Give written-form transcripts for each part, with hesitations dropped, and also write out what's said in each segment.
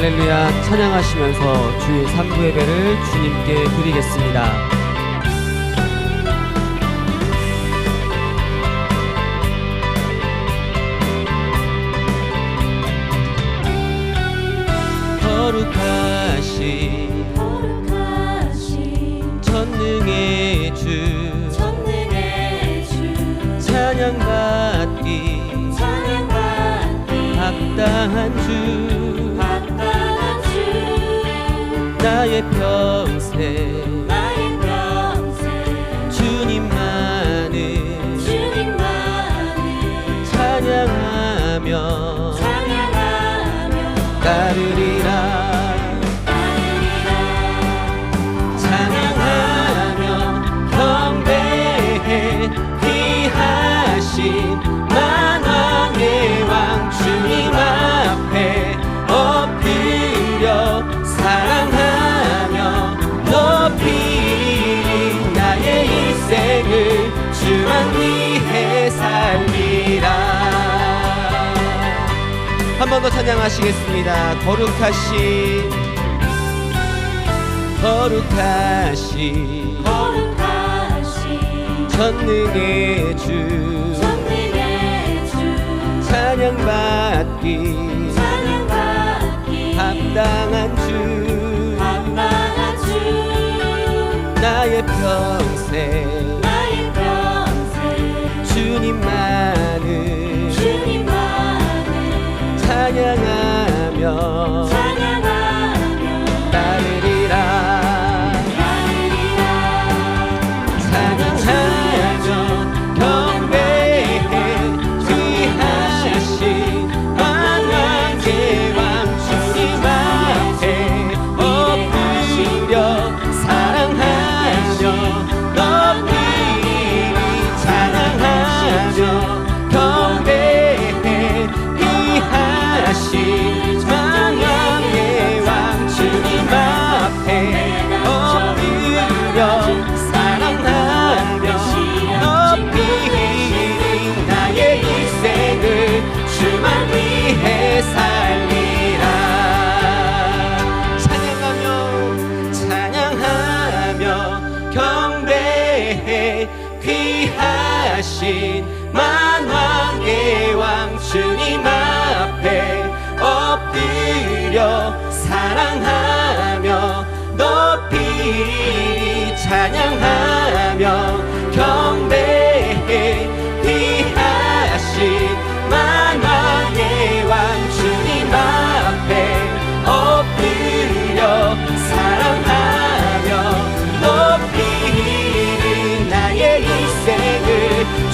할렐루야 찬양하시면서 주일 3부 예배를 주님께 드리겠습니다. 거룩하신 전능의 주 찬양받기 합당한 주 나의 평생 주님만을 찬양하며 따르리라. 찬양하며 경배해 귀하신 만왕의 왕 주님 앞에 엎드려 사랑하며 높이리. 나의 인생을 주만 위해 살리라. 한 번 더 찬양하시겠습니다. 거룩하신 전능의 주 찬양받기 합당한 주 나의 평생 주님만을 찬양하며 따르리라. 찬양하며 경배해 귀하신 만왕의 왕 주님 앞에 엎드려 사랑하며 높이리. 찬양하며 경배해 귀하신 만왕의 왕 주님 앞에 엎드려 사랑하며 높이리. 나의 인생을 주만 위해 살리라. 찬양하며 경배해 귀하신 만왕의 왕 주님 앞에 엎드려 사랑하며 높이리. 찬양하며 경배해 귀하신 만왕의 왕 주님 앞에 엎드려 사랑하며 높이리. 나의 인생을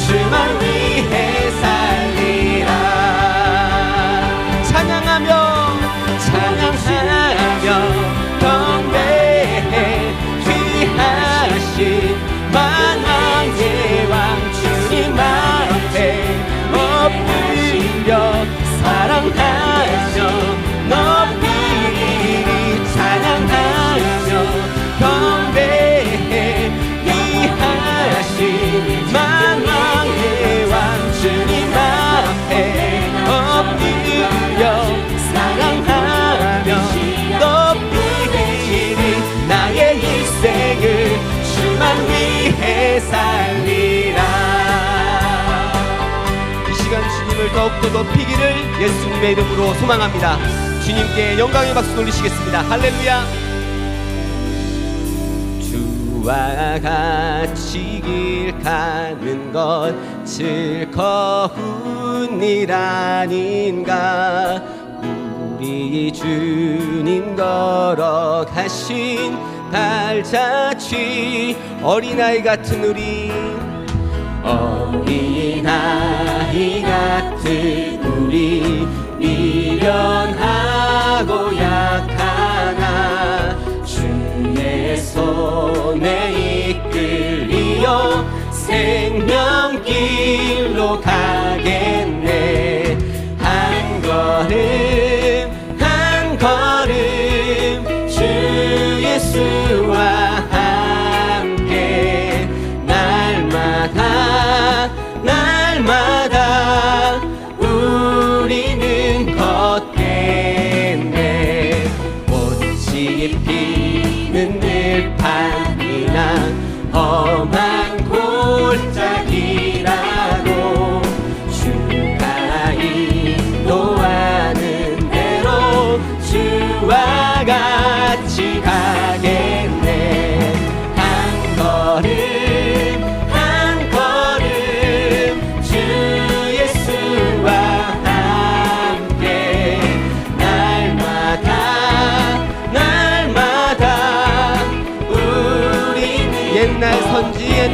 주만 위해 살리라. 찬양하며 경배해 귀하신 만왕의 왕 주님 앞에 엎드려 사랑하며 높이리. 찬양하며 경배해 귀하신 만왕의 왕 주님 앞에 엎드려 사랑하며 높이리. 나의 인생을 주만 위해 살리라. 이 시간 주님을 더욱더 높이기를 예수님의 이름으로 소망합니다. 주님께 영광의 박수 돌리시겠습니다. 할렐루야. 주와 같이 길 가는 것 즐거운 일 아닌가. 우리 주님 걸어가신 발자취 어린아이 같은 우리 미련하고 약하나 주의 손에 이끌리어 생명길로 가겠네. 한 걸음 주 예수와 함께 날마다 우리는 걷겠네.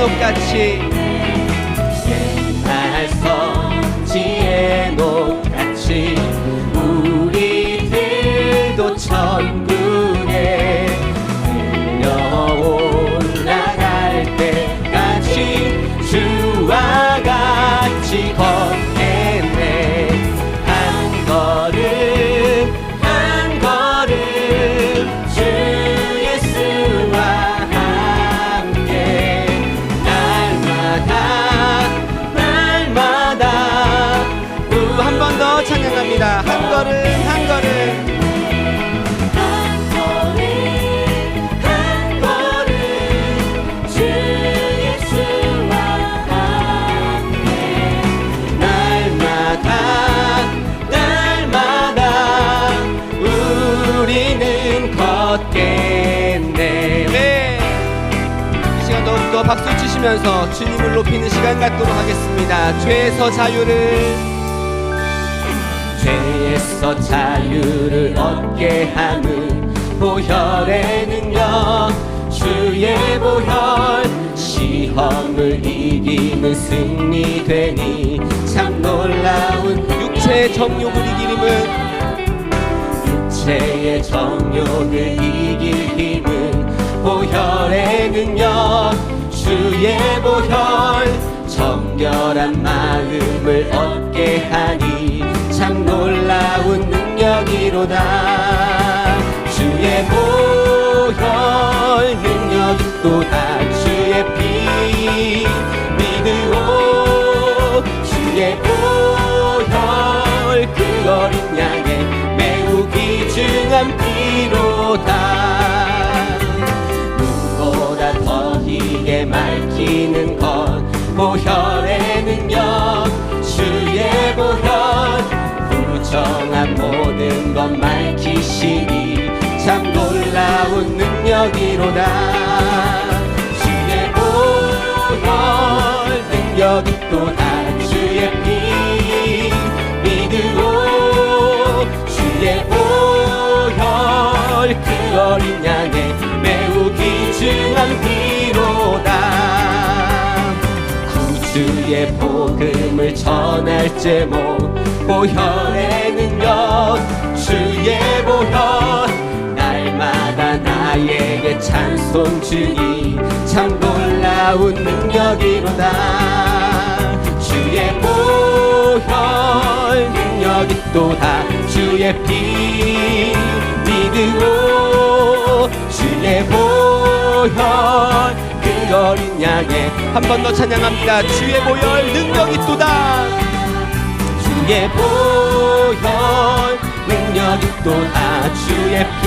녹같이 옛날 성지의 녹같이 우리들도 천국에 올라갈 때까지 주와 같이 걷겠네. 한 걸음 한 걸음 주 예수와 함께 날마다 한 번 더 찬양합니다. 한 걸음 한 걸음 또 박수 치시면서 주님을 높이는 시간 갖도록 하겠습니다. 죄에서 자유를 얻게 하는 보혈의 능력, 주의 보혈 시험을 이기는 승리되니 참 놀라운. 육체의 정욕을 이길 힘은 보혈의 능력, 주의 보혈 정결한 마음을 얻게 하니 참 놀라운 능력이로다. 주의 보혈 능력이 또다. 주의 피 믿으오. 주의 보혈 그 어린 양의 매우 귀중한 피로다. 밝히는 것 보혈의 능력, 주의 보혈 부정한 모든 것 밝히시니 참 놀라운 능력이로다. 주의 보혈 능력이 또다. 주의 피 믿으오. 주의 보혈 그 어린 양의 매우 귀중한 피로다. 구주의 복음을 전할 제목 보혈의 능력, 주의 보혈 날마다 나에게 찬송 주니 참 놀라운 능력이로다. 주의 보혈 능력이 또다. 주의 피 믿으오. 주의 보혈 그 어린 양의 한 번 더 찬양합니다. 주의 보혈 능력이 또다. 주의 보혈 능력이 또다. 주의 피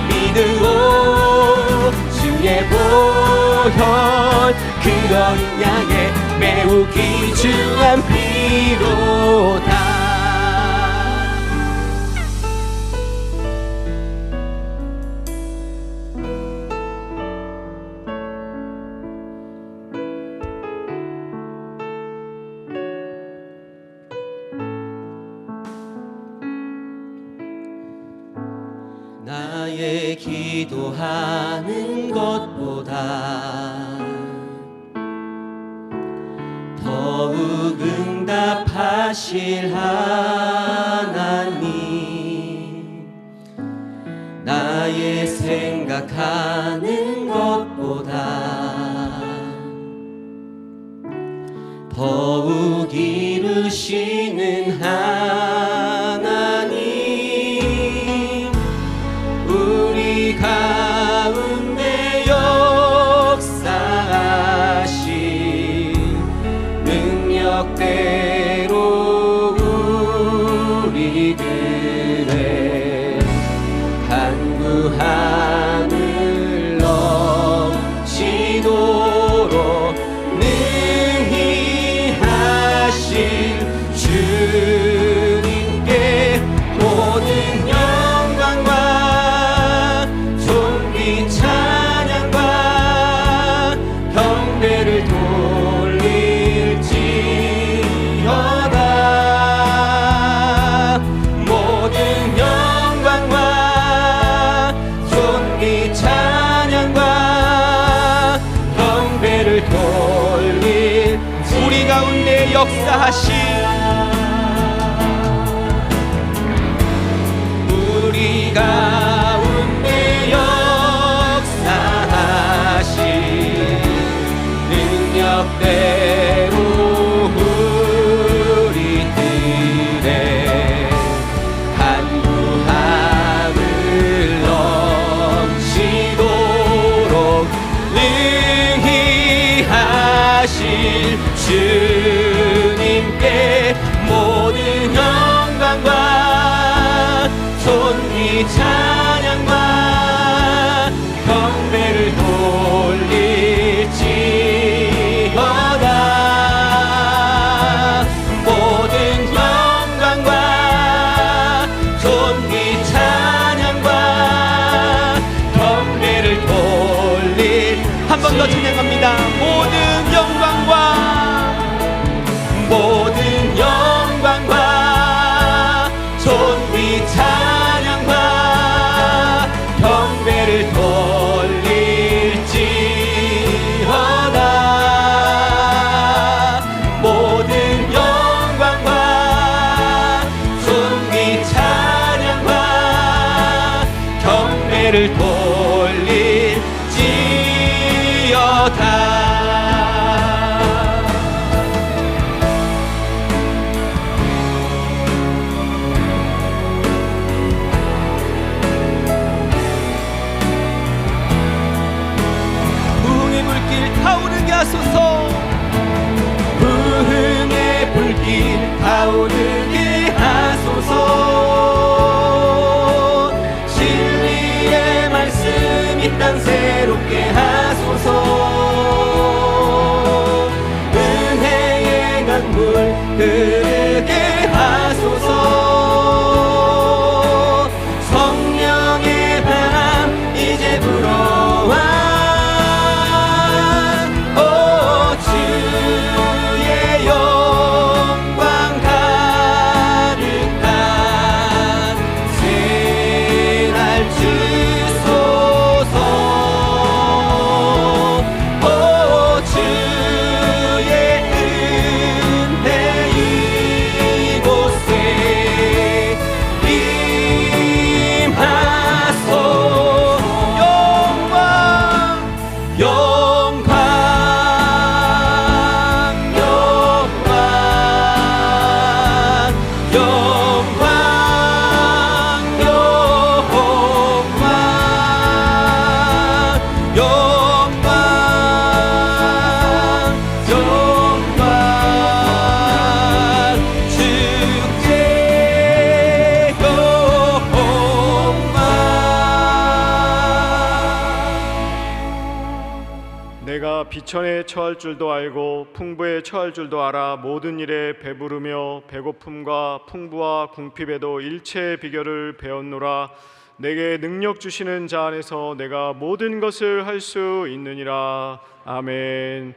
믿으오. 주의 보혈 그 어린 양의 매우 귀중한 피로다. 나의 기도하는 것보다 더욱 응답하실 하나님, 나의 생각하는 것보다 더욱 이루시는 하나님, 우리 가운데 역사하신 능력대로 우리들의 간구함을 넘치도록 능히 하실 주님, 하실 우리 가운데 역사하신 능력대로 우리들의 간구함을 넘치도록 능히 하실 주님께 모든 영광과 존귀 찬양과 경배를 돌릴지어다. 모든 영광과 존귀 찬양과 경배를 돌릴 한 번 더 찬양합니다. 모든 영광과 모든 영광과 존귀 찬양과 경배를 돌릴지어다. 모든 영광과 존귀 찬양과 경배를 돌릴지어다. 부흥의 불길 타오르게 하소서. 부흥의 불길 타오르게 하소서. 진리의 말씀 이 땅 새롭게 하소서. 은혜의 강물 흐르게 하소서. 성령의 바람 이제 불어와. 오 주의 영광 가득한 새날 주소서. 오 주의 은혜 이곳에 임하소. 영광 영광 영광 영광 영광 영광 영광 축제 영광. 내가 비천에 처할 줄도 알고 풍부에 처할 줄도 알아. 모든 일에 배부르며 배고픔과 풍부와 궁핍에도 일체의 비결을 배웠노라. 내게 능력 주시는 자 안에서 내가 모든 것을 할 수 있느니라. 아멘.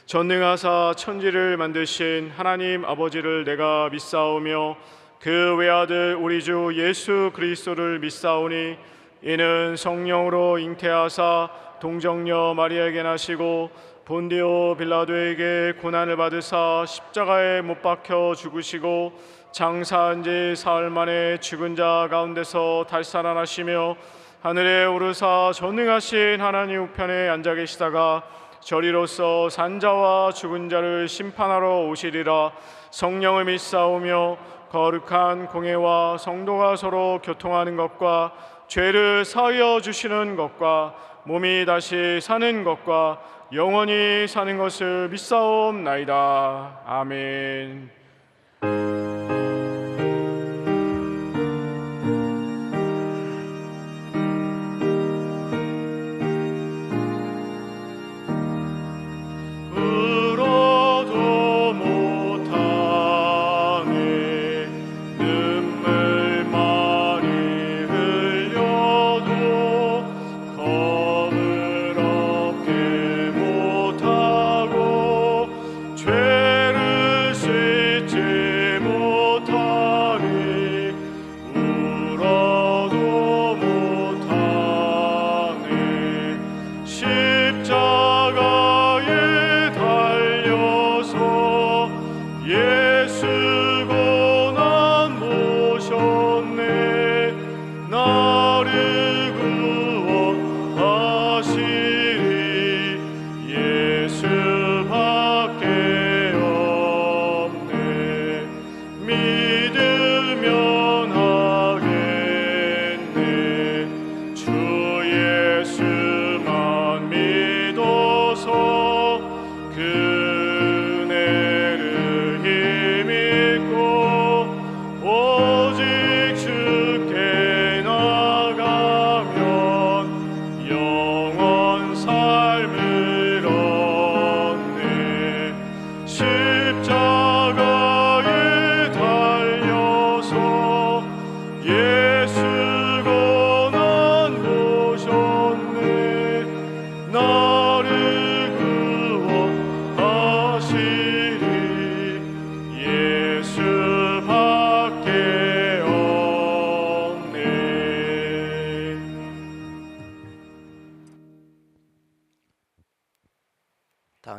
전능하사 천지를 만드신 하나님 아버지를 내가 믿사오며 그 외아들 우리 주 예수 그리스도를 믿사오니 이는 성령으로 잉태하사 동정녀 마리아에게 나시고 본디오 빌라도에게 고난을 받으사 십자가에 못 박혀 죽으시고 장사한 지 사흘 만에 죽은 자 가운데서 달살아나시며 하늘에 오르사 전능하신 하나님 우편에 앉아 계시다가 저리로서 산자와 죽은 자를 심판하러 오시리라. 성령을 믿사오며 거룩한 공회와 성도가 서로 교통하는 것과 죄를 사하여 주시는 것과 몸이 다시 사는 것과 영원히 사는 것을 믿사옵나이다. 아멘. 울어도 못하네 눈물 많이 흘려도 겁을 얻게 못하고 죄를 씻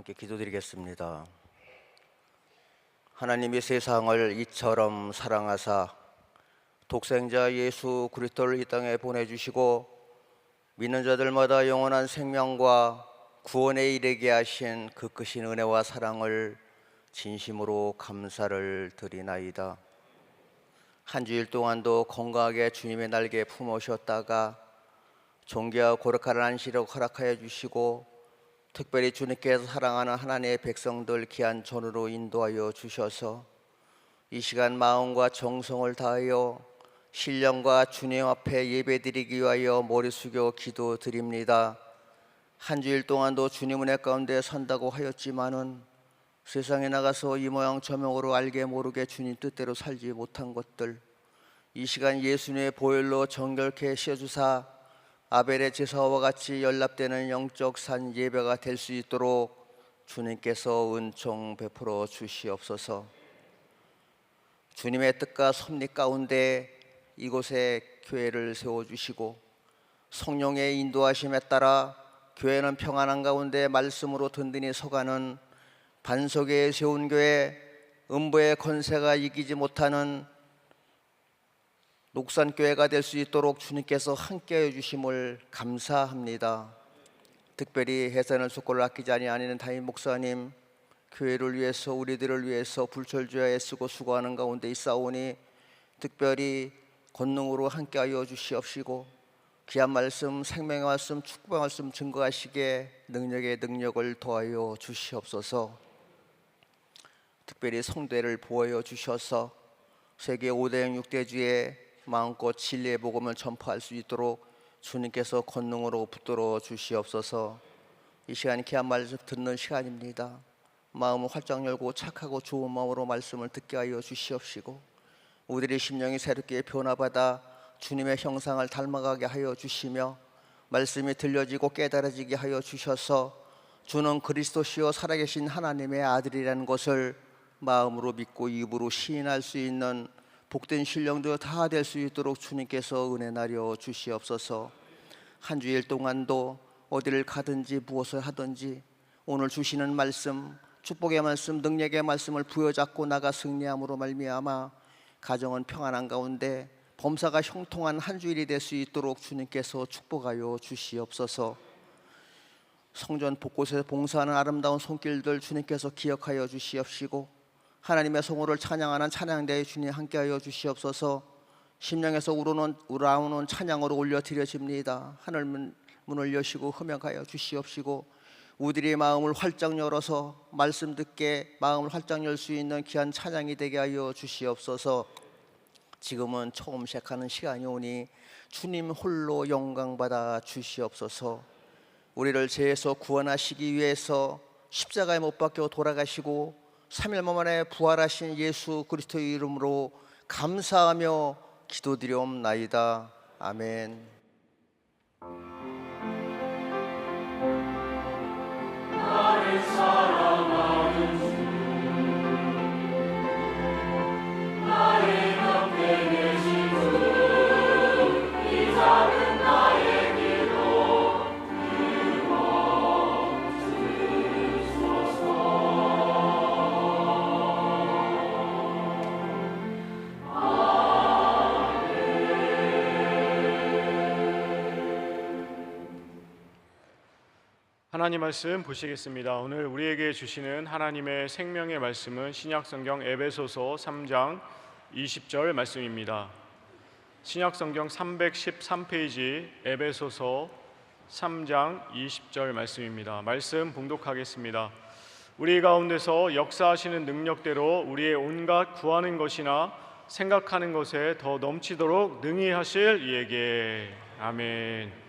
함께 기도드리겠습니다. 하나님이 세상을 이처럼 사랑하사 독생자 예수 그리스도를 이 땅에 보내주시고 믿는 자들마다 영원한 생명과 구원에 이르게 하신 그 크신 은혜와 사랑을 진심으로 감사를 드리나이다. 한 주일 동안도 건강하게 주님의 날개에 품으셨다가 존귀하고 거룩한 안식을 허락하여 주시고 특별히 주님께서 사랑하는 하나님의 백성들 귀한 전으로 인도하여 주셔서 이 시간 마음과 정성을 다하여 신령과 주님 앞에 예배드리기 위하여 머리 숙여 기도드립니다. 한 주일 동안도 주님 은혜 가운데 산다고 하였지만은 세상에 나가서 이 모양 저 모양으로 알게 모르게 주님 뜻대로 살지 못한 것들, 이 시간 예수님의 보혈로 정결케 씌워주사 아벨의 제사와 같이 연합되는 영적 산 예배가 될 수 있도록 주님께서 은총 베풀어 주시옵소서. 주님의 뜻과 섭리 가운데 이곳에 교회를 세워주시고 성령의 인도하심에 따라 교회는 평안한 가운데 말씀으로 든든히 서가는 반석에 세운 교회, 음부의 권세가 이기지 못하는 녹산교회가 될 수 있도록 주님께서 함께해 주심을 감사합니다. 특별히 해산을 속골을 아끼지 아니하는 담임 목사님, 교회를 위해서 우리들을 위해서 불철주야 애쓰고 수고하는 가운데 있사오니 특별히 권능으로 함께하여 주시옵시고 귀한 말씀, 생명의 말씀, 축복의 말씀 증거하시기에 능력의 능력을 더하여 주시옵소서. 특별히 성도를 보호하여 주셔서 세계 5대 6대주에 마음껏 진리의 복음을 전파할 수 있도록 주님께서 권능으로 붙들어 주시옵소서. 이 시간이 귀한 말씀 듣는 시간입니다. 마음을 활짝 열고 착하고 좋은 마음으로 말씀을 듣게 하여 주시옵시고 우리의 심령이 새롭게 변화받아 주님의 형상을 닮아가게 하여 주시며 말씀이 들려지고 깨달아지게 하여 주셔서 주는 그리스도시요 살아계신 하나님의 아들이라는 것을 마음으로 믿고 입으로 시인할 수 있는 복된 신령도 다 될 수 있도록 주님께서 은혜 나려 주시옵소서. 한 주일 동안도 어디를 가든지 무엇을 하든지 오늘 주시는 말씀, 축복의 말씀, 능력의 말씀을 부여잡고 나가 승리함으로 말미암아 가정은 평안한 가운데 범사가 형통한 한 주일이 될 수 있도록 주님께서 축복하여 주시옵소서. 성전 곳곳에서 봉사하는 아름다운 손길들 주님께서 기억하여 주시옵시고 하나님의 성호를 찬양하는 찬양대에 주님 함께하여 주시옵소서. 심령에서 우러나오는 찬양으로 올려드려집니다. 하늘 문을 여시고 흠명하여 주시옵시고 우리의 마음을 활짝 열어서 말씀 듣게 마음을 활짝 열 수 있는 귀한 찬양이 되게 하여 주시옵소서. 지금은 처음 시작하는 시간이 오니 주님 홀로 영광받아 주시옵소서. 우리를 죄에서 구원하시기 위해서 십자가에 못 박혀 돌아가시고 3일 만에 부활하신 예수 그리스도의 이름으로 감사하며 기도드리옵나이다. 아멘. 나를 사랑하는 주 나의 곁에 계신 주 이 작은 나의 기도 들어주소서. 하나님 말씀 보시겠습니다. 오늘 우리에게 주시는 하나님의 생명의 말씀은 신약성경 에베소서 3장 20절 말씀입니다. 신약성경 313페이지 에베소서 3장 20절 말씀입니다. 말씀 봉독하겠습니다. 우리 가운데서 역사하시는 능력대로 우리의 온갖 구하는 것이나 생각하는 것에 더 넘치도록 능히 하실 이에게. 아멘.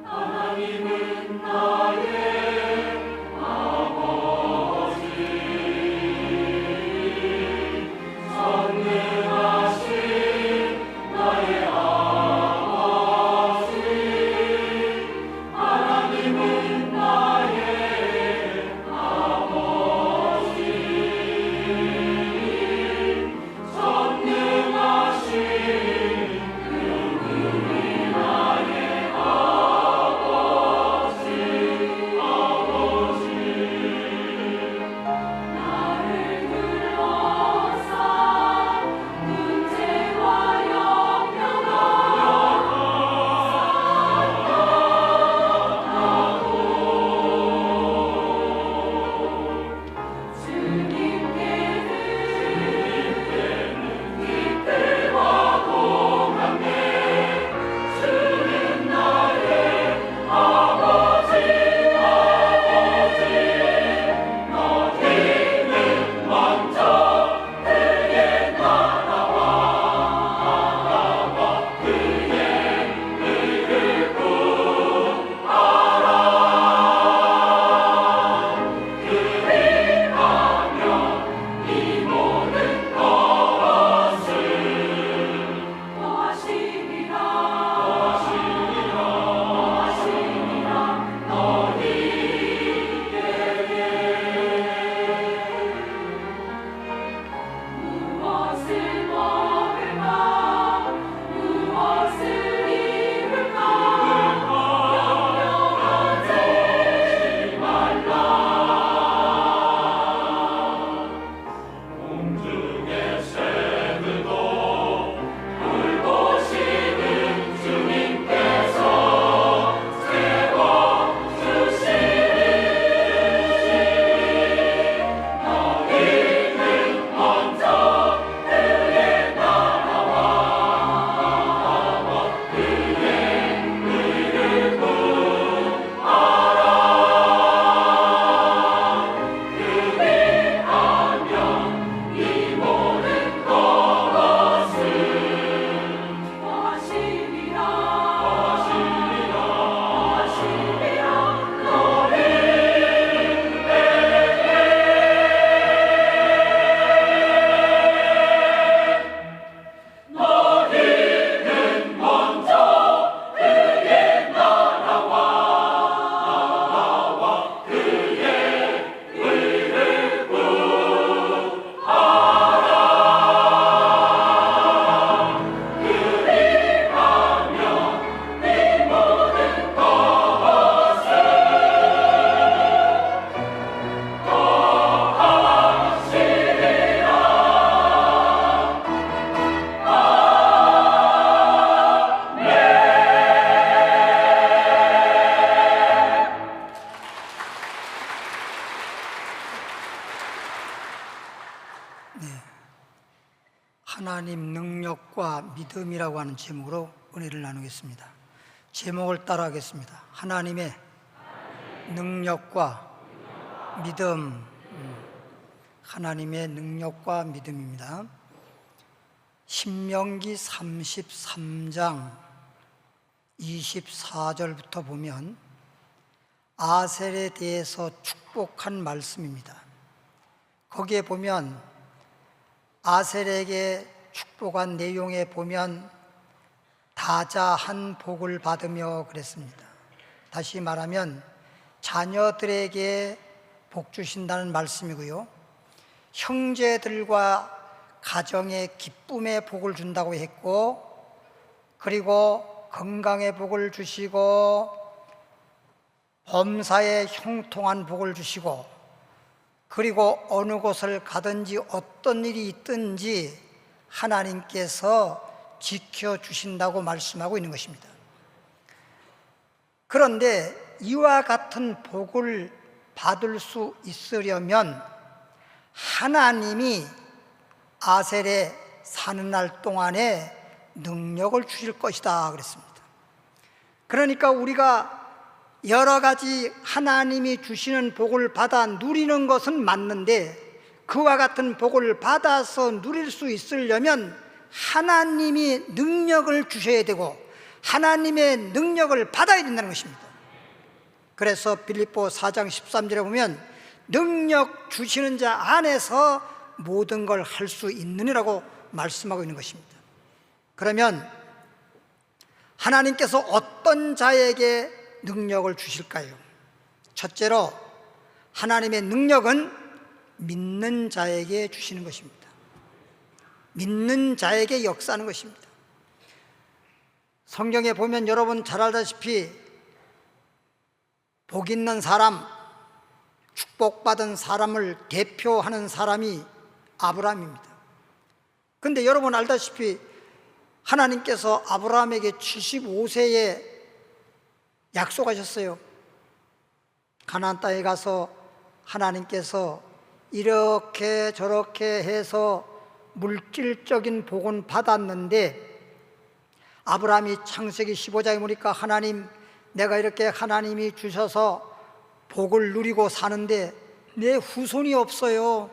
하나님은 나의 아버지 하나님 능력과 믿음이라고 하는 제목으로 은혜를 나누겠습니다. 제목을 따라하겠습니다. 하나님의 능력과 믿음. 하나님의 능력과 믿음입니다. 신명기 33장 24절부터 보면 아셀에 대해서 축복한 말씀입니다. 거기에 보면 아셀에게 축복한 내용에 보면 다자한 복을 받으며 그랬습니다. 다시 말하면 자녀들에게 복 주신다는 말씀이고요, 형제들과 가정의 기쁨의 복을 준다고 했고, 그리고 건강의 복을 주시고 범사에 형통한 복을 주시고, 그리고 어느 곳을 가든지 어떤 일이 있든지 하나님께서 지켜주신다고 말씀하고 있는 것입니다. 그런데 이와 같은 복을 받을 수 있으려면 하나님이 아셀에 사는 날 동안에 능력을 주실 것이다 그랬습니다. 그러니까 우리가 여러 가지 하나님이 주시는 복을 받아 누리는 것은 맞는데, 그와 같은 복을 받아서 누릴 수 있으려면 하나님이 능력을 주셔야 되고 하나님의 능력을 받아야 된다는 것입니다. 그래서 빌립보 4장 13절에 보면 능력 주시는 자 안에서 모든 걸 할 수 있느니라고 말씀하고 있는 것입니다. 그러면 하나님께서 어떤 자에게 능력을 주실까요? 첫째로 하나님의 능력은 믿는 자에게 주시는 것입니다. 믿는 자에게 역사하는 것입니다. 성경에 보면 여러분 잘 알다시피 복 있는 사람, 축복받은 사람을 대표하는 사람이 아브라함입니다. 그런데 여러분 알다시피 하나님께서 아브라함에게 75세에 약속하셨어요. 가나안 땅에 가서 하나님께서 이렇게 저렇게 해서 물질적인 복은 받았는데, 아브라함이 창세기 15장에 보니까 하나님, 내가 이렇게 하나님이 주셔서 복을 누리고 사는데 내 후손이 없어요.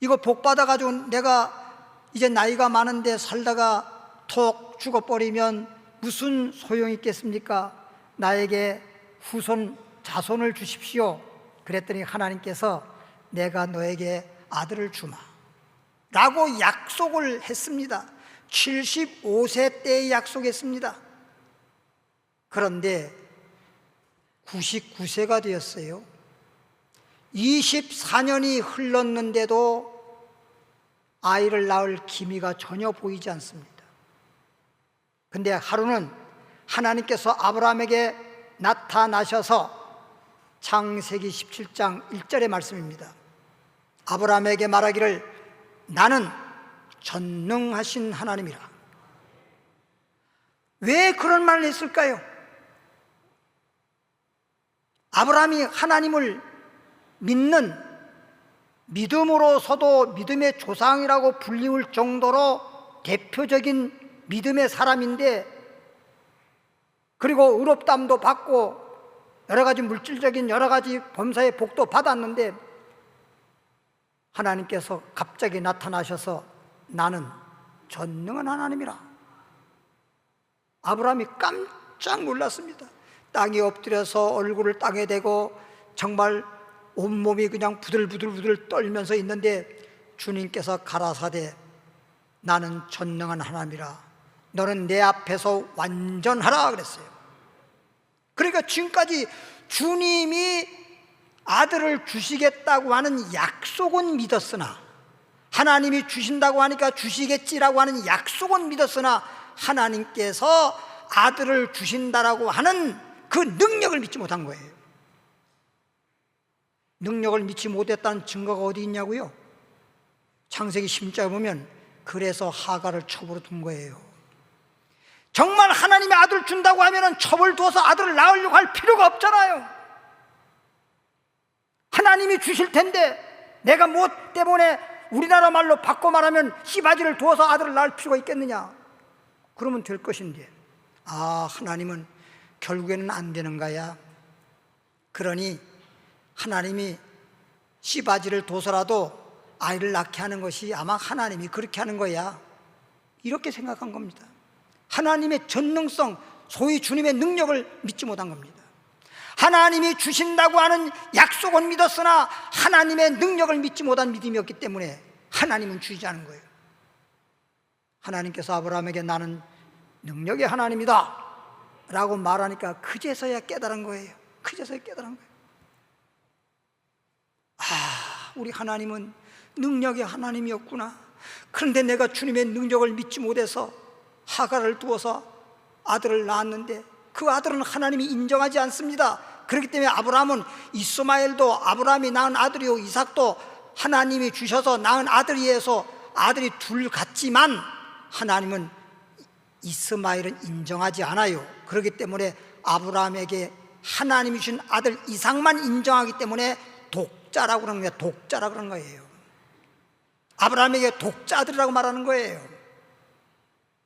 이거 복 받아가지고 내가 이제 나이가 많은데 살다가 톡 죽어버리면 무슨 소용이 있겠습니까? 나에게 후손 자손을 주십시오. 그랬더니 하나님께서 내가 너에게 아들을 주마 라고 약속을 했습니다. 75세 때에 약속했습니다. 그런데 99세가 되었어요. 24년이 흘렀는데도 아이를 낳을 기미가 전혀 보이지 않습니다. 근데 하루는 하나님께서 아브라함에게 나타나셔서 창세기 17장 1절의 말씀입니다. 아브라함에게 말하기를 나는 전능하신 하나님이라. 왜 그런 말을 했을까요? 아브라함이 하나님을 믿는, 믿음으로서도 믿음의 조상이라고 불리울 정도로 대표적인 믿음의 사람인데, 그리고 의롭다함도 받고 여러 가지 물질적인 여러 가지 범사의 복도 받았는데 하나님께서 갑자기 나타나셔서 나는 전능한 하나님이라. 아브라함이 깜짝 놀랐습니다. 땅에 엎드려서 얼굴을 땅에 대고 정말 온몸이 그냥 부들부들 떨면서 있는데 주님께서 가라사대 나는 전능한 하나님이라. 너는 내 앞에서 완전하라 그랬어요. 그러니까 지금까지 주님이 아들을 주시겠다고 하는 약속은 믿었으나, 하나님이 주신다고 하니까 주시겠지라고 하는 약속은 믿었으나 하나님께서 아들을 주신다라고 하는 그 능력을 믿지 못한 거예요. 능력을 믿지 못했다는 증거가 어디 있냐고요? 창세기 10장에 보면 그래서 하갈을 첩으로 둔 거예요. 정말 하나님의 아들을 준다고 하면 첩을 두어서 아들을 낳으려고 할 필요가 없잖아요. 하나님이 주실 텐데 내가 무엇 때문에 우리나라 말로 바꿔 말하면 씨바지를 두어서 아들을 낳을 필요가 있겠느냐? 그러면 될 것인데, 하나님은 결국에는 안 되는 거야. 그러니 하나님이 씨바지를 둬서라도 아이를 낳게 하는 것이 아마 하나님이 그렇게 하는 거야, 이렇게 생각한 겁니다. 하나님의 전능성, 소위 주님의 능력을 믿지 못한 겁니다. 하나님이 주신다고 하는 약속은 믿었으나 하나님의 능력을 믿지 못한 믿음이었기 때문에 하나님은 주지 않은 거예요. 하나님께서 아브라함에게 나는 능력의 하나님이다 라고 말하니까 그제서야 깨달은 거예요. 그제서야 깨달은 거예요. 우리 하나님은 능력의 하나님이었구나. 그런데 내가 주님의 능력을 믿지 못해서 하갈을 두어서 아들을 낳았는데 그 아들은 하나님이 인정하지 않습니다. 그렇기 때문에 아브라함은 이스마엘도 아브라함이 낳은 아들이요 이삭도 하나님이 주셔서 낳은 아들이어서 아들이 둘 같지만 하나님은 이스마엘은 인정하지 않아요. 그렇기 때문에 아브라함에게 하나님이 주신 아들 이삭만 인정하기 때문에 독자라고 그러는 거예요. 독자라고 그러는 거예요. 아브라함에게 독자들이라고 말하는 거예요.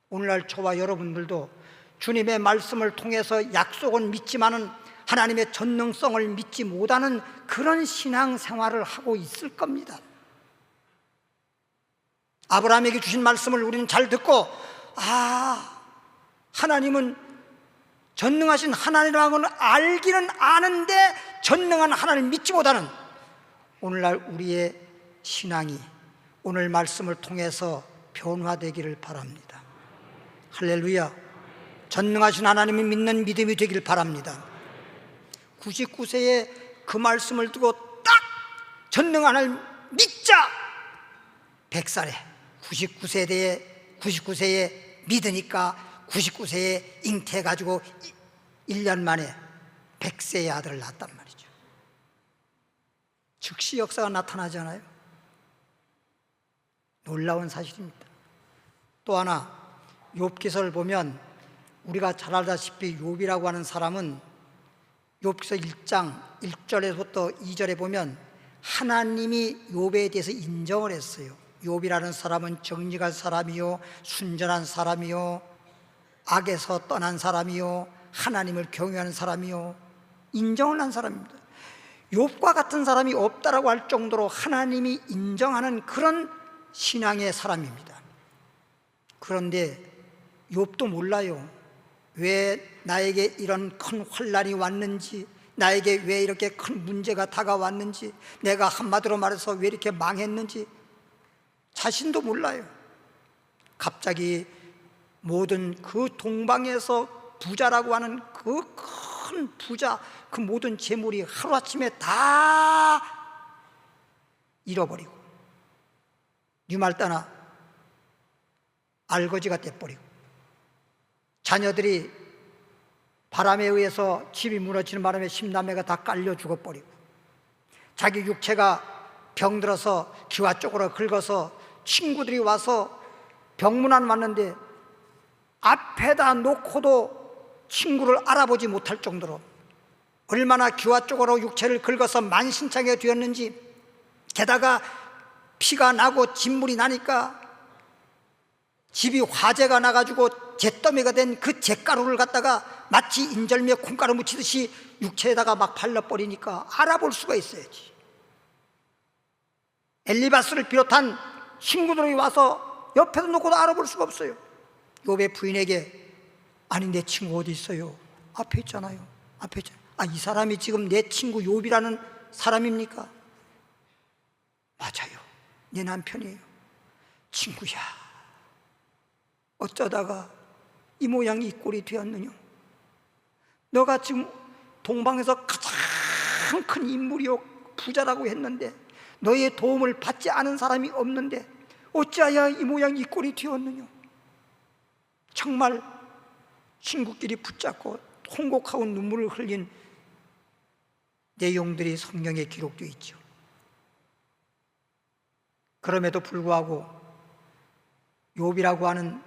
오늘날 저와 여러분들도 주님의 말씀을 통해서 약속은 믿지만은 하나님의 전능성을 믿지 못하는 그런 신앙생활을 하고 있을 겁니다. 아브라함에게 주신 말씀을 우리는 잘 듣고 하나님은 전능하신 하나님이라는 걸 알기는 아는데 전능한 하나님을 믿지 못하는 오늘날 우리의 신앙이 오늘 말씀을 통해서 변화되기를 바랍니다. 할렐루야. 전능하신 하나님을 믿는 믿음이 되길 바랍니다. 99세에 그 말씀을 두고 딱 전능한 하나님 믿자. 100살에 99세에 믿으니까 99세에 잉태해가지고 1년 만에 100세의 아들을 낳았단 말이죠. 즉시 역사가 나타나잖아요. 놀라운 사실입니다. 또 하나 욥기서를 보면 우리가 잘 알다시피 욥이라고 하는 사람은 욥기서 1장 1절에서부터 2절에 보면 하나님이 욥에 대해서 인정을 했어요. 욥이라는 사람은 정직한 사람이요 순전한 사람이요 악에서 떠난 사람이요 하나님을 경외하는 사람이요 인정을 한 사람입니다. 욥과 같은 사람이 없다라고 할 정도로 하나님이 인정하는 그런 신앙의 사람입니다. 그런데 욥도 몰라요. 왜 나에게 이런 큰 환난이 왔는지, 나에게 왜 이렇게 큰 문제가 다가왔는지, 내가 한마디로 말해서 왜 이렇게 망했는지 자신도 몰라요. 갑자기 모든 그 동방에서 부자라고 하는 그 큰 부자, 그 모든 재물이 하루아침에 다 잃어버리고 뉴말따나 알거지가 돼버리고 자녀들이 바람에 의해서 집이 무너지는 바람에 10남매가 다 깔려 죽어버리고 자기 육체가 병들어서 기와 쪽으로 긁어서 친구들이 와서 병문안 왔는데 앞에다 놓고도 친구를 알아보지 못할 정도로 얼마나 기와 쪽으로 육체를 긁어서 만신창에 되었는지, 게다가 피가 나고 진물이 나니까 집이 화재가 나가지고 잿더미가 된 그 잿가루를 갖다가 마치 인절미에 콩가루 묻히듯이 육체에다가 막 발라버리니까 알아볼 수가 있어야지. 엘리바스를 비롯한 친구들이 와서 옆에도 놓고도 알아볼 수가 없어요. 욥의 부인에게 아니 내 친구 어디 있어요? 앞에 있잖아요. 앞에 있잖아요. 이 사람이 지금 내 친구 욥이라는 사람입니까? 맞아요. 내 남편이에요. 친구야, 어쩌다가 이 모양 이 꼴이 되었느냐? 너가 지금 동방에서 가장 큰 인물이요 부자라고 했는데 너의 도움을 받지 않은 사람이 없는데 어찌하여 이 모양 이 꼴이 되었느냐? 정말 친구끼리 붙잡고 통곡하고 눈물을 흘린 내용들이 성경에 기록되어 있죠. 그럼에도 불구하고 욥이라고 하는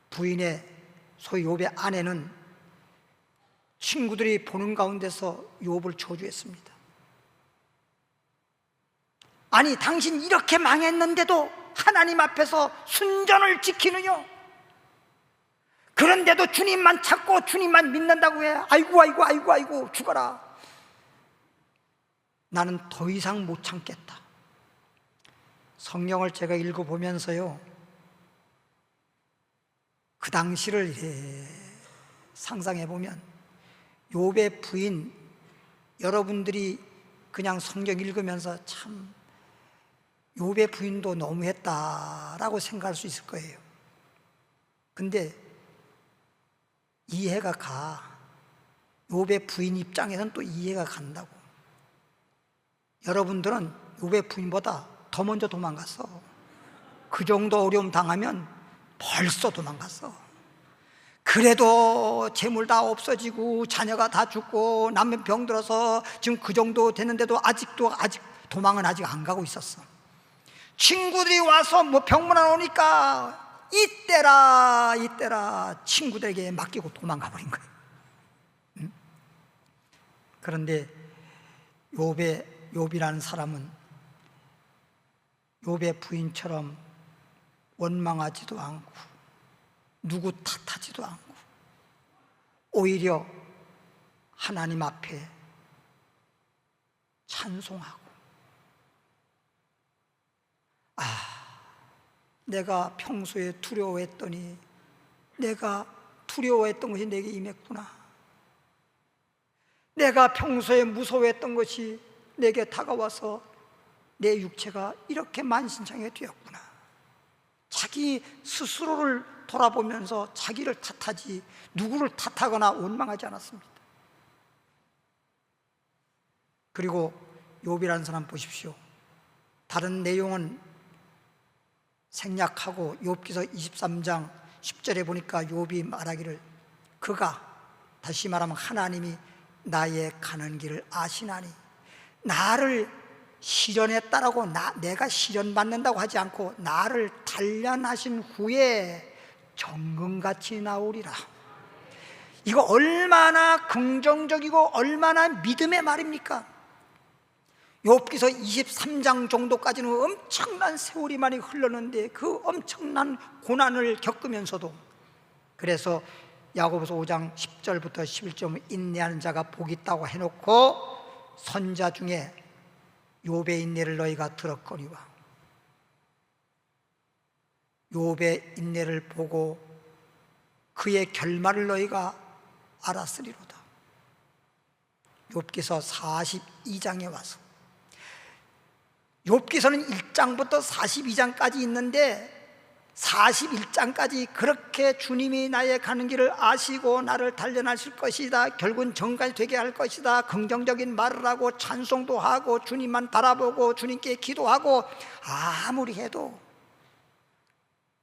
부인의 소위 욥의 아내는 친구들이 보는 가운데서 욥을 저주했습니다. 아니 당신 이렇게 망했는데도 하나님 앞에서 순전을 지키느냐? 그런데도 주님만 찾고 주님만 믿는다고 해. 아이고 죽어라. 나는 더 이상 못 참겠다. 성경을 제가 읽어보면서요, 그 당시를 상상해보면 욥의 부인, 여러분들이 그냥 성경 읽으면서 참 욥의 부인도 너무했다라고 생각할 수 있을 거예요. 근데 이해가 가. 욥의 부인 입장에서는 또 이해가 간다고. 여러분들은 욥의 부인보다 더 먼저 도망갔어. 그 정도 어려움 당하면 벌써 도망갔어. 그래도 재물 다 없어지고 자녀가 다 죽고 남편 병들어서 지금 그 정도 됐는데도 아직 도망은 아직 안 가고 있었어. 친구들이 와서 뭐 병문안 오니까 이때라 친구들에게 맡기고 도망가 버린 거예요. 응? 그런데 욥이라는 사람은 욥의 부인처럼 원망하지도 않고 누구 탓하지도 않고 오히려 하나님 앞에 찬송하고, 내가 평소에 두려워했더니 내가 두려워했던 것이 내게 임했구나. 내가 평소에 무서워했던 것이 내게 다가와서 내 육체가 이렇게 만신창이 되었구나. 자기 스스로를 돌아보면서 자기를 탓하지 누구를 탓하거나 원망하지 않았습니다. 그리고 욥이라는 사람 보십시오. 다른 내용은 생략하고 욥기서 23장 10절에 보니까 욥이 말하기를, 그가, 다시 말하면 하나님이 나의 가는 길을 아시나니, 나를 시련했다라고 내가 시련받는다고 하지 않고 나를 단련하신 후에 정금같이 나오리라. 이거 얼마나 긍정적이고 얼마나 믿음의 말입니까? 욥기서 23장 정도까지는 엄청난 세월이 많이 흘렀는데 그 엄청난 고난을 겪으면서도, 그래서 야고보서 5장 10절부터 11절 인내하는 자가 복이 있다고 해놓고 선자 중에 욥의 인내를 너희가 들었거니와 욥의 인내를 보고 그의 결말을 너희가 알았으리로다. 욥기서 42장에 와서, 욥기서는 1장부터 42장까지 있는데 41장까지 그렇게 주님이 나의 가는 길을 아시고 나를 단련하실 것이다, 결국은 정까지 되게 할 것이다, 긍정적인 말을 하고 찬송도 하고 주님만 바라보고 주님께 기도하고, 아무리 해도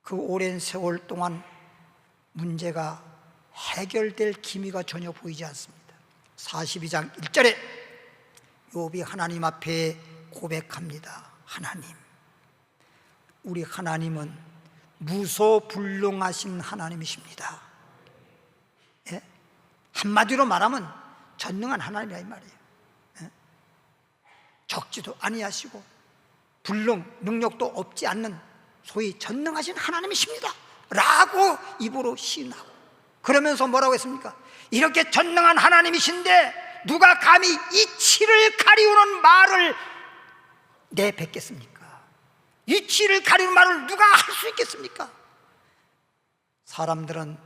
그 오랜 세월 동안 문제가 해결될 기미가 전혀 보이지 않습니다. 42장 1절에 욥이 하나님 앞에 고백합니다. 하나님, 우리 하나님은 무소불능하신 하나님이십니다. 예? 한마디로 말하면 전능한 하나님이라 이 말이에요. 예? 적지도 아니하시고 불능, 능력도 없지 않는 소위 전능하신 하나님이십니다 라고 입으로 시인하고, 그러면서 뭐라고 했습니까? 이렇게 전능한 하나님이신데 누가 감히 이치를 가리우는 말을 내뱉겠습니까? 이치를 가리는 말을 누가 할 수 있겠습니까? 사람들은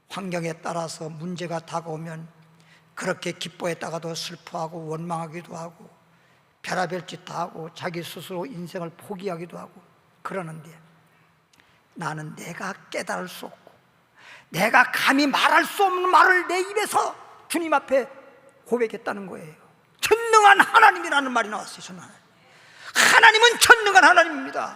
환경에 따라서 문제가 다가오면 그렇게 기뻐했다가도 슬퍼하고 원망하기도 하고 별의별 짓 다 하고 자기 스스로 인생을 포기하기도 하고 그러는데, 나는 내가 깨달을 수 없고 내가 감히 말할 수 없는 말을 내 입에서 주님 앞에 고백했다는 거예요. 전능한 하나님이라는 말이 나왔어요. 하나님은 전능한 하나님입니다.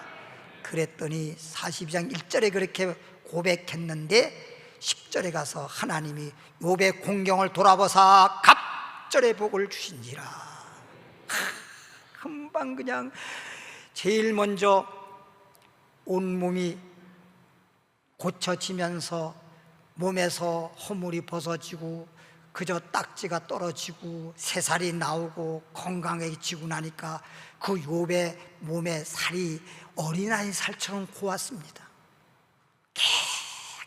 그랬더니 42장 1절에 그렇게 고백했는데 10절에 가서 하나님이 욥의 공경을 돌아보사 갑절의 복을 주신지라. 금방 그냥 제일 먼저 온몸이 고쳐지면서 몸에서 허물이 벗어지고 그저 딱지가 떨어지고 새살이 나오고 건강해지고 나니까 그 욥의 몸에 살이 어린아이 살처럼 고왔습니다.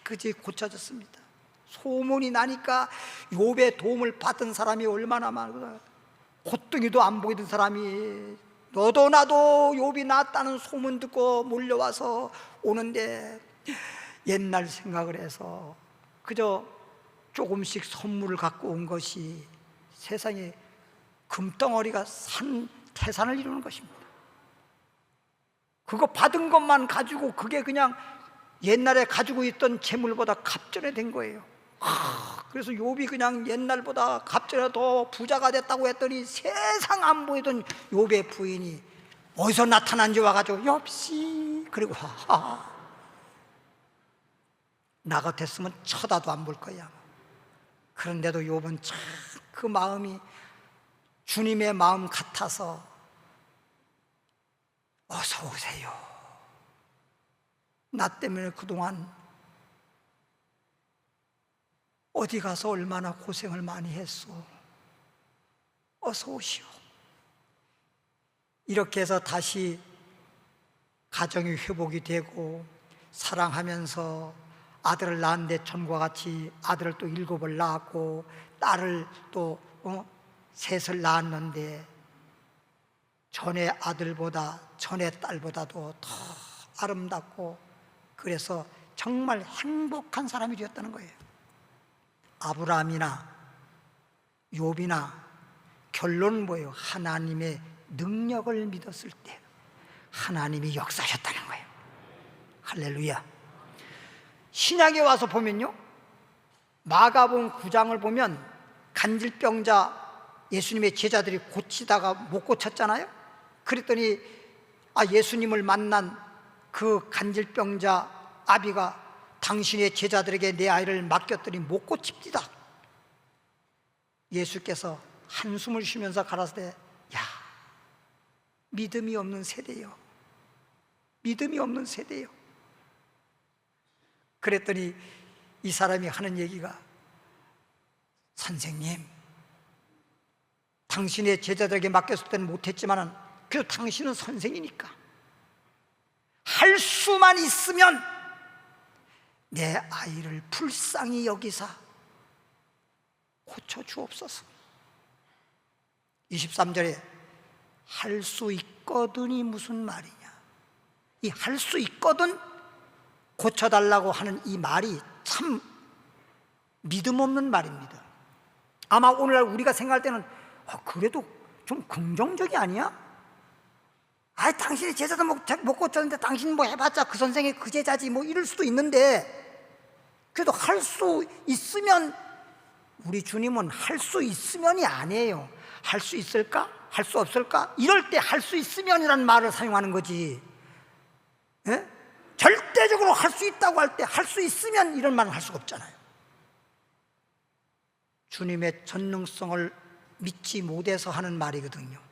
깨끗이 고쳐졌습니다. 소문이 나니까 욥의 도움을 받은 사람이 얼마나 많을까. 고뚱이도 안 보이던 사람이 너도 나도 욥이 낫다는 소문 듣고 몰려와서 오는데 옛날 생각을 해서 그저 조금씩 선물을 갖고 온 것이 세상에 금덩어리가 태산을 이루는 것입니다. 그거 받은 것만 가지고 그게 그냥 옛날에 가지고 있던 재물보다 갑절에 된 거예요. 그래서 욥이 그냥 옛날보다 갑절에 더 부자가 됐다고 했더니 세상 안 보이던 욥의 부인이 어디서 나타난지 와가지고 욥씨, 그리고 나 같았으면 쳐다도 안 볼 거야. 그런데도 욥은 참 그 마음이 주님의 마음 같아서 어서 오세요. 나 때문에 그동안 어디 가서 얼마나 고생을 많이 했어. 어서 오시오. 이렇게 해서 다시 가정이 회복이 되고 사랑하면서 아들을 낳았는데 전과 같이 아들을 또 7을 낳았고 딸을 또 셋을 낳았는데 전의 아들보다 전의 딸보다도 더 아름답고 그래서 정말 행복한 사람이 되었다는 거예요. 아브라함이나 욥이나 결론은 뭐예요? 하나님의 능력을 믿었을 때 하나님이 역사하셨다는 거예요. 할렐루야. 신약에 와서 보면요, 마가복음 9장을 보면 간질병자 예수님의 제자들이 고치다가 못 고쳤잖아요. 그랬더니 예수님을 만난 그 간질병자 아비가 당신의 제자들에게 내 아이를 맡겼더니 못 고칩디다. 예수께서 한숨을 쉬면서 가라사대, 야, 믿음이 없는 세대요. 믿음이 없는 세대요. 그랬더니 이 사람이 하는 얘기가, 선생님, 당신의 제자들에게 맡겼을 때는 못했지만 그래도 당신은 선생이니까 할 수만 있으면 내 아이를 불쌍히 여기사 고쳐주옵소서. 23절에 할 수 있거든이 무슨 말이냐. 이 할 수 있거든 고쳐달라고 하는 이 말이 참 믿음 없는 말입니다. 아마 오늘날 우리가 생각할 때는 그래도 좀 긍정적이 아니야? 당신의 제자도 못 고쳤는데 당신 뭐 해봤자 그 선생의 그 제자지 뭐 이럴 수도 있는데, 그래도 할 수 있으면, 우리 주님은 할 수 있으면이 아니에요. 할 수 있을까? 할 수 없을까? 이럴 때 할 수 있으면이라는 말을 사용하는 거지. 예? 절대적으로 할 수 있다고 할 때 할 수 있으면 이런 말은 할 수가 없잖아요. 주님의 전능성을 믿지 못해서 하는 말이거든요.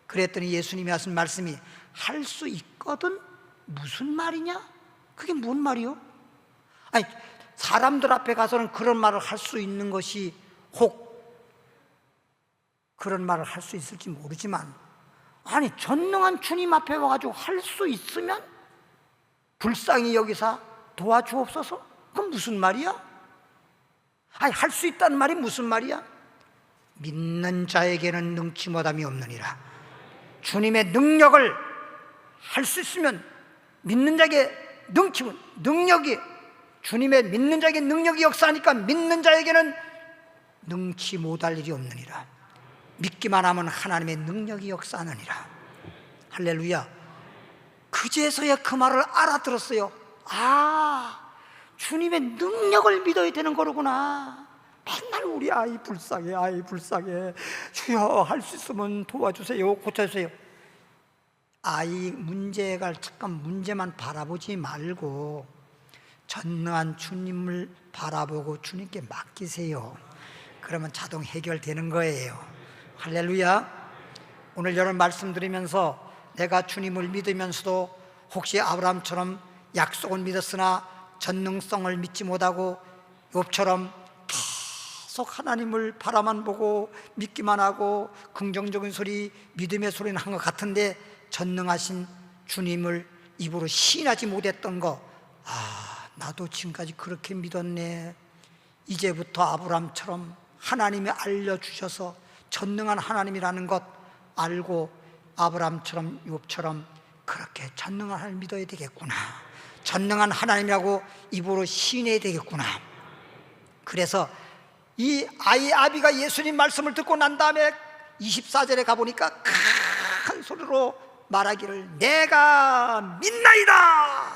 그랬더니 예수님이 하신 말씀이 할 수 있거든? 무슨 말이냐? 그게 뭔 말이요? 사람들 앞에 가서는 그런 말을 할 수 있는 것이 혹 그런 말을 할 수 있을지 모르지만, 전능한 주님 앞에 와가지고 할 수 있으면 불쌍히 여기사 도와주옵소서? 그건 무슨 말이야? 할 수 있다는 말이 무슨 말이야? 믿는 자에게는 능치 못함이 없느니라. 주님의 능력을 할 수 있으면 믿는 자에게 능력이, 주님의 믿는 자에게 능력이 역사하니까 믿는 자에게는 능치 못할 일이 없느니라. 믿기만 하면 하나님의 능력이 역사하느니라. 할렐루야. 그제서야 그 말을 알아들었어요. 주님의 능력을 믿어야 되는 거로구나. 맨날 우리 아이 불쌍해, 주여 할 수 있으면 도와주세요, 고쳐주세요. 아이 문제가 잠깐 문제만 바라보지 말고 전능한 주님을 바라보고 주님께 맡기세요. 그러면 자동 해결되는 거예요. 할렐루야. 오늘 여러분 말씀 드리면서 내가 주님을 믿으면서도 혹시 아브라함처럼 약속은 믿었으나 전능성을 믿지 못하고 욥처럼 계속 하나님을 바라만 보고 믿기만 하고 긍정적인 소리, 믿음의 소리는 한 것 같은데 전능하신 주님을 입으로 시인하지 못했던 거, 나도 지금까지 그렇게 믿었네. 이제부터 아브라함처럼 하나님이 알려주셔서 전능한 하나님이라는 것 알고 아브라함처럼 욥처럼 그렇게 전능한 하나님 믿어야 되겠구나, 전능한 하나님이라고 입으로 시인해야 되겠구나. 그래서 이 아이 아비가 예수님 말씀을 듣고 난 다음에 24절에 가보니까 큰 소리로 말하기를 내가 믿나이다.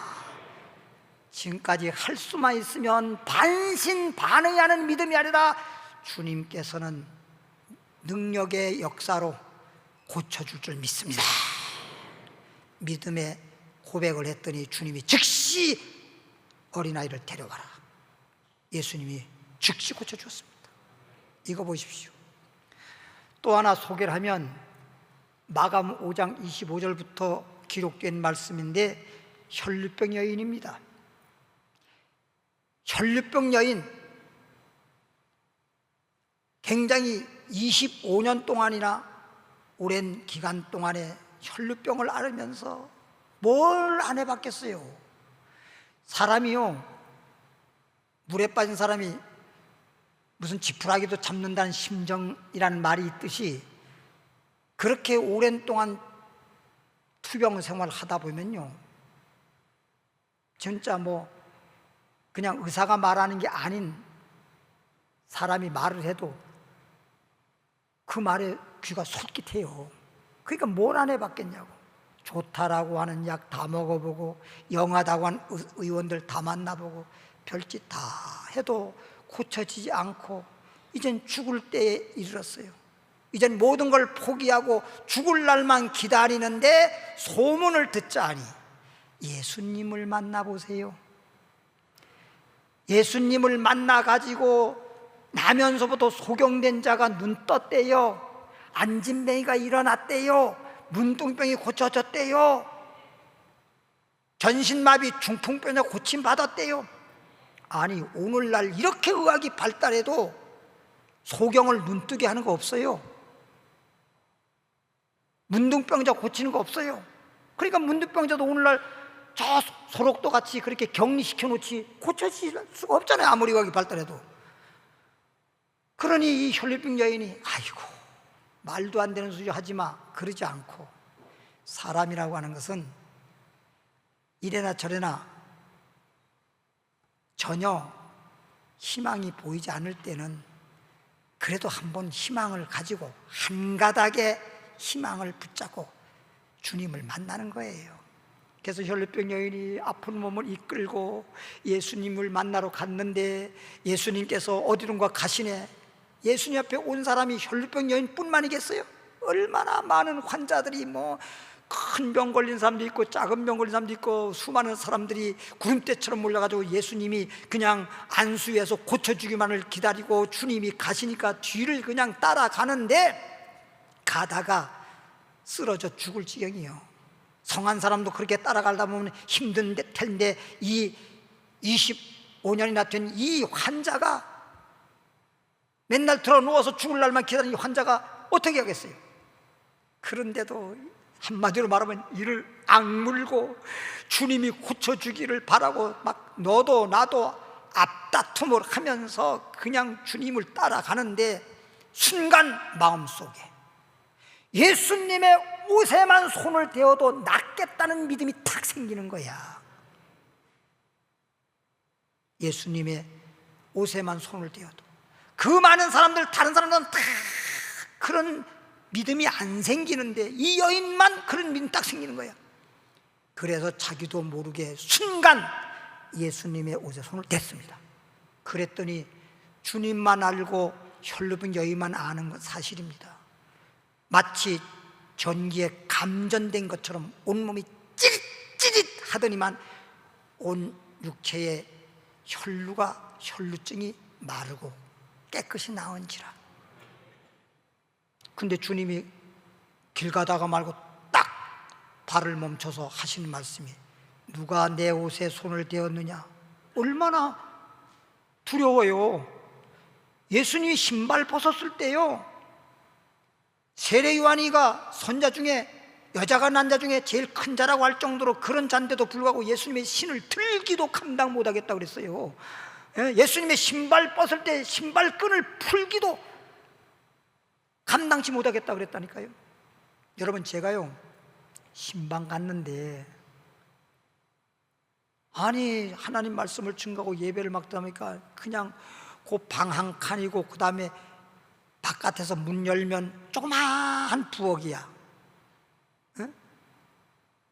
지금까지 할 수만 있으면 반신반의하는 믿음이 아니라 주님께서는 능력의 역사로 고쳐줄 줄 믿습니다. 믿음의 고백을 했더니 주님이 즉시 어린아이를 데려와라. 예수님이 즉시 고쳐주었습니다. 이거 보십시오. 또 하나 소개를 하면 마감 5장 25절부터 기록된 말씀인데 혈루병 여인입니다. 혈루병 여인, 굉장히 25년 동안이나 오랜 기간 동안에 혈루병을 앓으면서 뭘 안 해봤겠어요. 사람이요, 물에 빠진 사람이 무슨 지푸라기도 잡는다는 심정이라는 말이 있듯이 그렇게 오랜 동안 투병 생활을 하다 보면요, 진짜 그냥 의사가 말하는 게 아닌 사람이 말을 해도 그 말에 귀가 솔깃해요. 그러니까 뭘 안 해봤겠냐고. 좋다라고 하는 약 다 먹어보고 영하다고 하는 의원들 다 만나보고 별짓 다 해도 고쳐지지 않고 이젠 죽을 때에 이르렀어요. 이젠 모든 걸 포기하고 죽을 날만 기다리는데 소문을 듣자니 예수님을 만나보세요. 예수님을 만나가지고 나면서부터 소경된 자가 눈 떴대요. 안진뱅이가 일어났대요. 문둥병이 고쳐졌대요. 전신마비 중풍병이 고침받았대요. 아니, 오늘날 이렇게 의학이 발달해도 소경을 눈뜨게 하는 거 없어요. 문둥병자 고치는 거 없어요. 그러니까 문둥병자도 오늘날 저 소록도 같이 그렇게 격리시켜 놓지 고쳐질 수가 없잖아요. 아무리 의학이 발달해도. 그러니 이 혈루병 여인이 아이고 말도 안 되는 소리 하지 마, 그러지 않고, 사람이라고 하는 것은 이래나 저래나 전혀 희망이 보이지 않을 때는 그래도 한번 희망을 가지고 한 가닥의 희망을 붙잡고 주님을 만나는 거예요. 그래서 혈루병 여인이 아픈 몸을 이끌고 예수님을 만나러 갔는데 예수님께서 어디론가 가시네. 예수님 앞에 온 사람이 혈루병 여인뿐만이겠어요? 얼마나 많은 환자들이 큰 병 걸린 사람도 있고 작은 병 걸린 사람도 있고 수많은 사람들이 구름대처럼 몰려가지고 예수님이 그냥 안수해서 고쳐주기만을 기다리고 주님이 가시니까 뒤를 그냥 따라가는데 가다가 쓰러져 죽을 지경이요. 성한 사람도 그렇게 따라가다 보면 힘든 텐데 이 25년이나 된 이 환자가 맨날 들어 누워서 죽을 날만 기다리는 이 환자가 어떻게 하겠어요? 그런데도 한마디로 말하면 이를 악물고 주님이 고쳐주기를 바라고 막 너도 나도 앞다툼을 하면서 그냥 주님을 따라가는데 순간 마음속에 예수님의 옷에만 손을 대어도 낫겠다는 믿음이 탁 생기는 거야. 예수님의 옷에만 손을 대어도. 그 많은 사람들, 다른 사람들은 다 그런 믿음이 안 생기는데 이 여인만 그런 믿음이 딱 생기는 거야. 그래서 자기도 모르게 순간 예수님의 옷에 손을 댔습니다. 그랬더니 주님만 알고 혈루병 여인만 아는 건 사실입니다. 마치 전기에 감전된 것처럼 온몸이 찌릿찌릿 하더니만 온 육체의 혈루증이 마르고 깨끗이 나은지라. 근데 주님이 길 가다가 말고 딱 발을 멈춰서 하시는 말씀이 누가 내 옷에 손을 대었느냐. 얼마나 두려워요. 예수님이 신발 벗었을 때요, 세례 요한이가 선자 중에, 여자가 난 자 중에 제일 큰 자라고 할 정도로 그런 자인데도 불구하고 예수님의 신을 들기도 감당 못하겠다고 그랬어요. 예수님의 신발 벗을 때 신발끈을 풀기도 감당치 못하겠다고 그랬다니까요. 여러분, 제가요 신방 갔는데, 아니 하나님 말씀을 증거하고 예배를 막 하니까 그냥 그 방 한 칸이고, 그 다음에 바깥에서 문 열면 조그마한 부엌이야.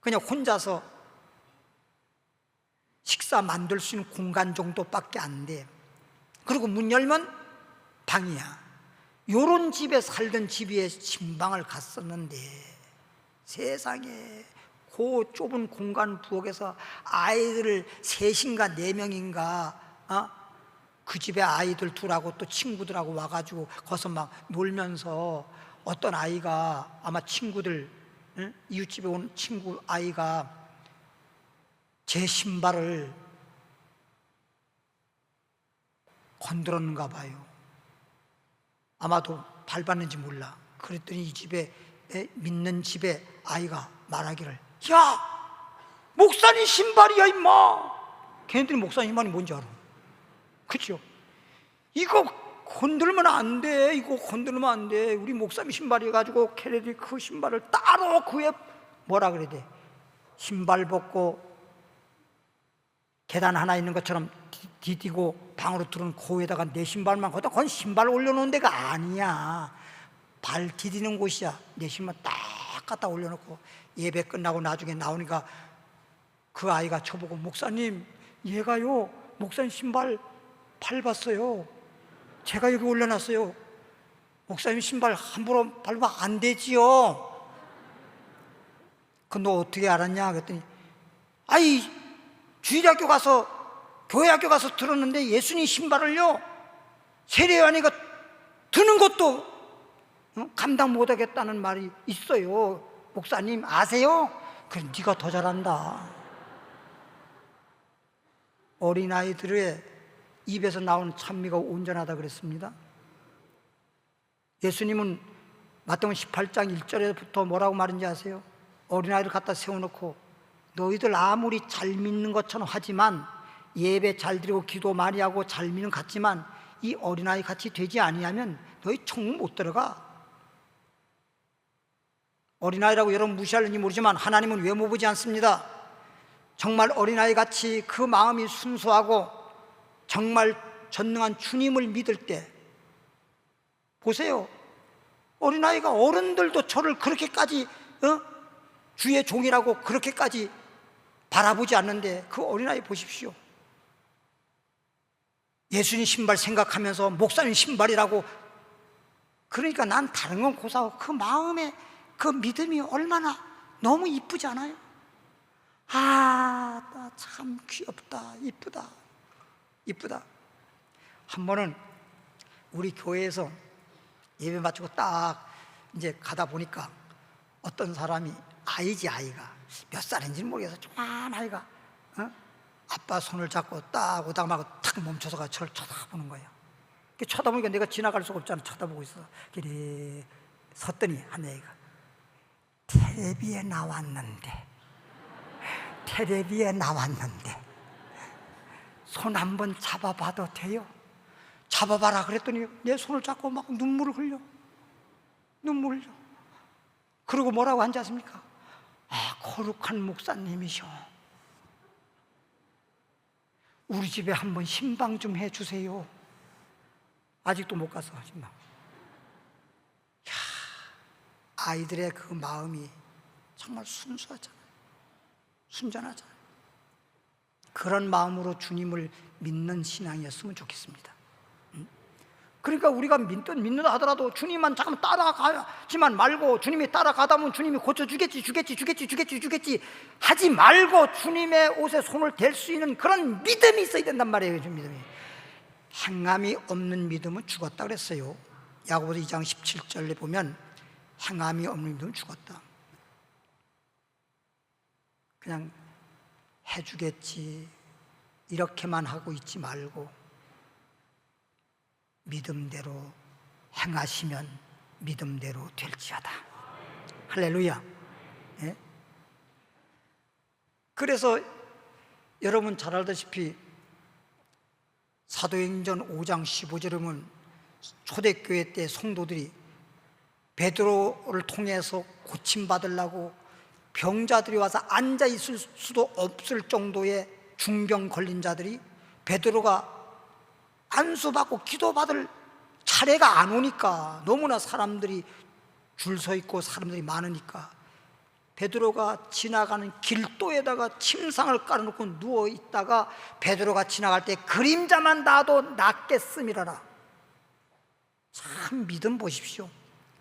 그냥 혼자서 식사 만들 수 있는 공간 정도밖에 안 돼. 그리고 문 열면 방이야. 요런 집에 살던 집에 신방을 갔었는데, 세상에 그 좁은 공간 부엌에서 아이들을 셋인가 네 명인가, 그 집에 아이들 둘하고 또 친구들하고 와가지고 거기서 막 놀면서, 어떤 아이가 아마 친구들, 이웃집에 온 친구 아이가 제 신발을 건드렸는가 봐요. 아마도 밟았는지 몰라. 그랬더니 이 집에, 믿는 집에 아이가 말하기를, 야, 목사님 신발이야 임마. 걔네들이 목사님 신발이 뭔지 알아. 그렇죠? 이거 건들면 안 돼. 이거 건들면 안 돼. 우리 목사님 신발이어가지고 걔네들이 그 신발을 따로 그에 뭐라 그래야 돼, 신발 벗고 계단 하나 있는 것처럼 디디고 방으로 들어온 고에다가 내 신발만 거다. 그건 신발 올려놓은 데가 아니야. 발 디디는 곳이야. 내 신발 딱 갖다 올려놓고 예배 끝나고 나중에 나오니까 그 아이가 저보고, 목사님, 얘가요 목사님 신발 밟았어요. 제가 여기 올려놨어요. 목사님 신발 함부로 밟으면 안 되지요. 그 너 어떻게 알았냐 그랬더니, 아이 주일학교 가서, 교회 학교 가서 들었는데 예수님 신발을요 세례요한이가 드는 것도 감당 못하겠다는 말이 있어요. 목사님 아세요? 그래, 네가 더 잘한다. 어린아이들의 입에서 나온 찬미가 온전하다 그랬습니다. 예수님은 마태복음 18장 1절에부터 뭐라고 말인지 아세요? 어린아이를 갖다 세워놓고, 너희들 아무리 잘 믿는 것처럼 하지만, 예배 잘 드리고 기도 많이 하고 잘 믿는 것 같지만, 이 어린아이 같이 되지 아니하면 너희 천국 못 들어가. 어린아이라고 여러분 무시하는지 모르지만 하나님은 외모 보지 않습니다. 정말 어린아이 같이 그 마음이 순수하고 정말 전능한 주님을 믿을 때, 보세요, 어린아이가 어른들도 저를 그렇게까지 주의 종이라고 그렇게까지 바라보지 않는데, 그 어린아이 보십시오. 예수님 신발 생각하면서 목사님 신발이라고. 그러니까 난 다른 건 고사하고 그 마음에 그 믿음이 얼마나 너무 이쁘지 않아요? 아, 나 참 귀엽다, 이쁘다, 이쁘다. 한 번은 우리 교회에서 예배 마치고 딱 이제 가다 보니까 어떤 사람이, 아이가 몇 살인지는 모르겠어, 조그만 아이가 아빠 손을 잡고 딱 오다가 말고 탁 멈춰서가 저를 쳐다보는 거예요. 쳐다보니까 내가 지나갈 수가 없잖아. 쳐다보고 있어. 그래 섰더니 한 애가, 텔레비에 나왔는데 손 한번 잡아봐도 돼요? 잡아봐라 그랬더니 내 손을 잡고 막 눈물을 흘려. 그리고 뭐라고 한지 아십니까? 아, 거룩한 목사님이셔. 우리 집에 한번 신방 좀 해주세요. 아직도 못 가서 신방. 야, 아이들의 그 마음이 정말 순수하잖아요. 순전하잖아요. 그런 마음으로 주님을 믿는 신앙이었으면 좋겠습니다. 그러니까 우리가 믿는다 하더라도 주님만 잠깐만 따라가지만 말고, 주님이 따라가다 보면 주님이 고쳐주겠지 하지 말고 주님의 옷에 손을 댈 수 있는 그런 믿음이 있어야 된단 말이에요. 믿음이. 행함이 없는 믿음은 죽었다 그랬어요. 야고보서 2장 17절에 보면 행함이 없는 믿음은 죽었다. 그냥 해주겠지 이렇게만 하고 있지 말고, 믿음대로 행하시면 믿음대로 될지어다. 할렐루야. 예? 그래서 여러분 잘 알다시피 사도행전 5장 15절에 보면 초대교회 때 성도들이 베드로를 통해서 고침받으려고 병자들이 와서 앉아 있을 수도 없을 정도의 중병 걸린 자들이 베드로가 안수받고 기도받을 차례가 안 오니까, 너무나 사람들이 줄 서 있고 사람들이 많으니까 베드로가 지나가는 길도에다가 침상을 깔아놓고 누워 있다가 베드로가 지나갈 때 그림자만 닿아도 낫겠음이라라. 참 믿음 보십시오.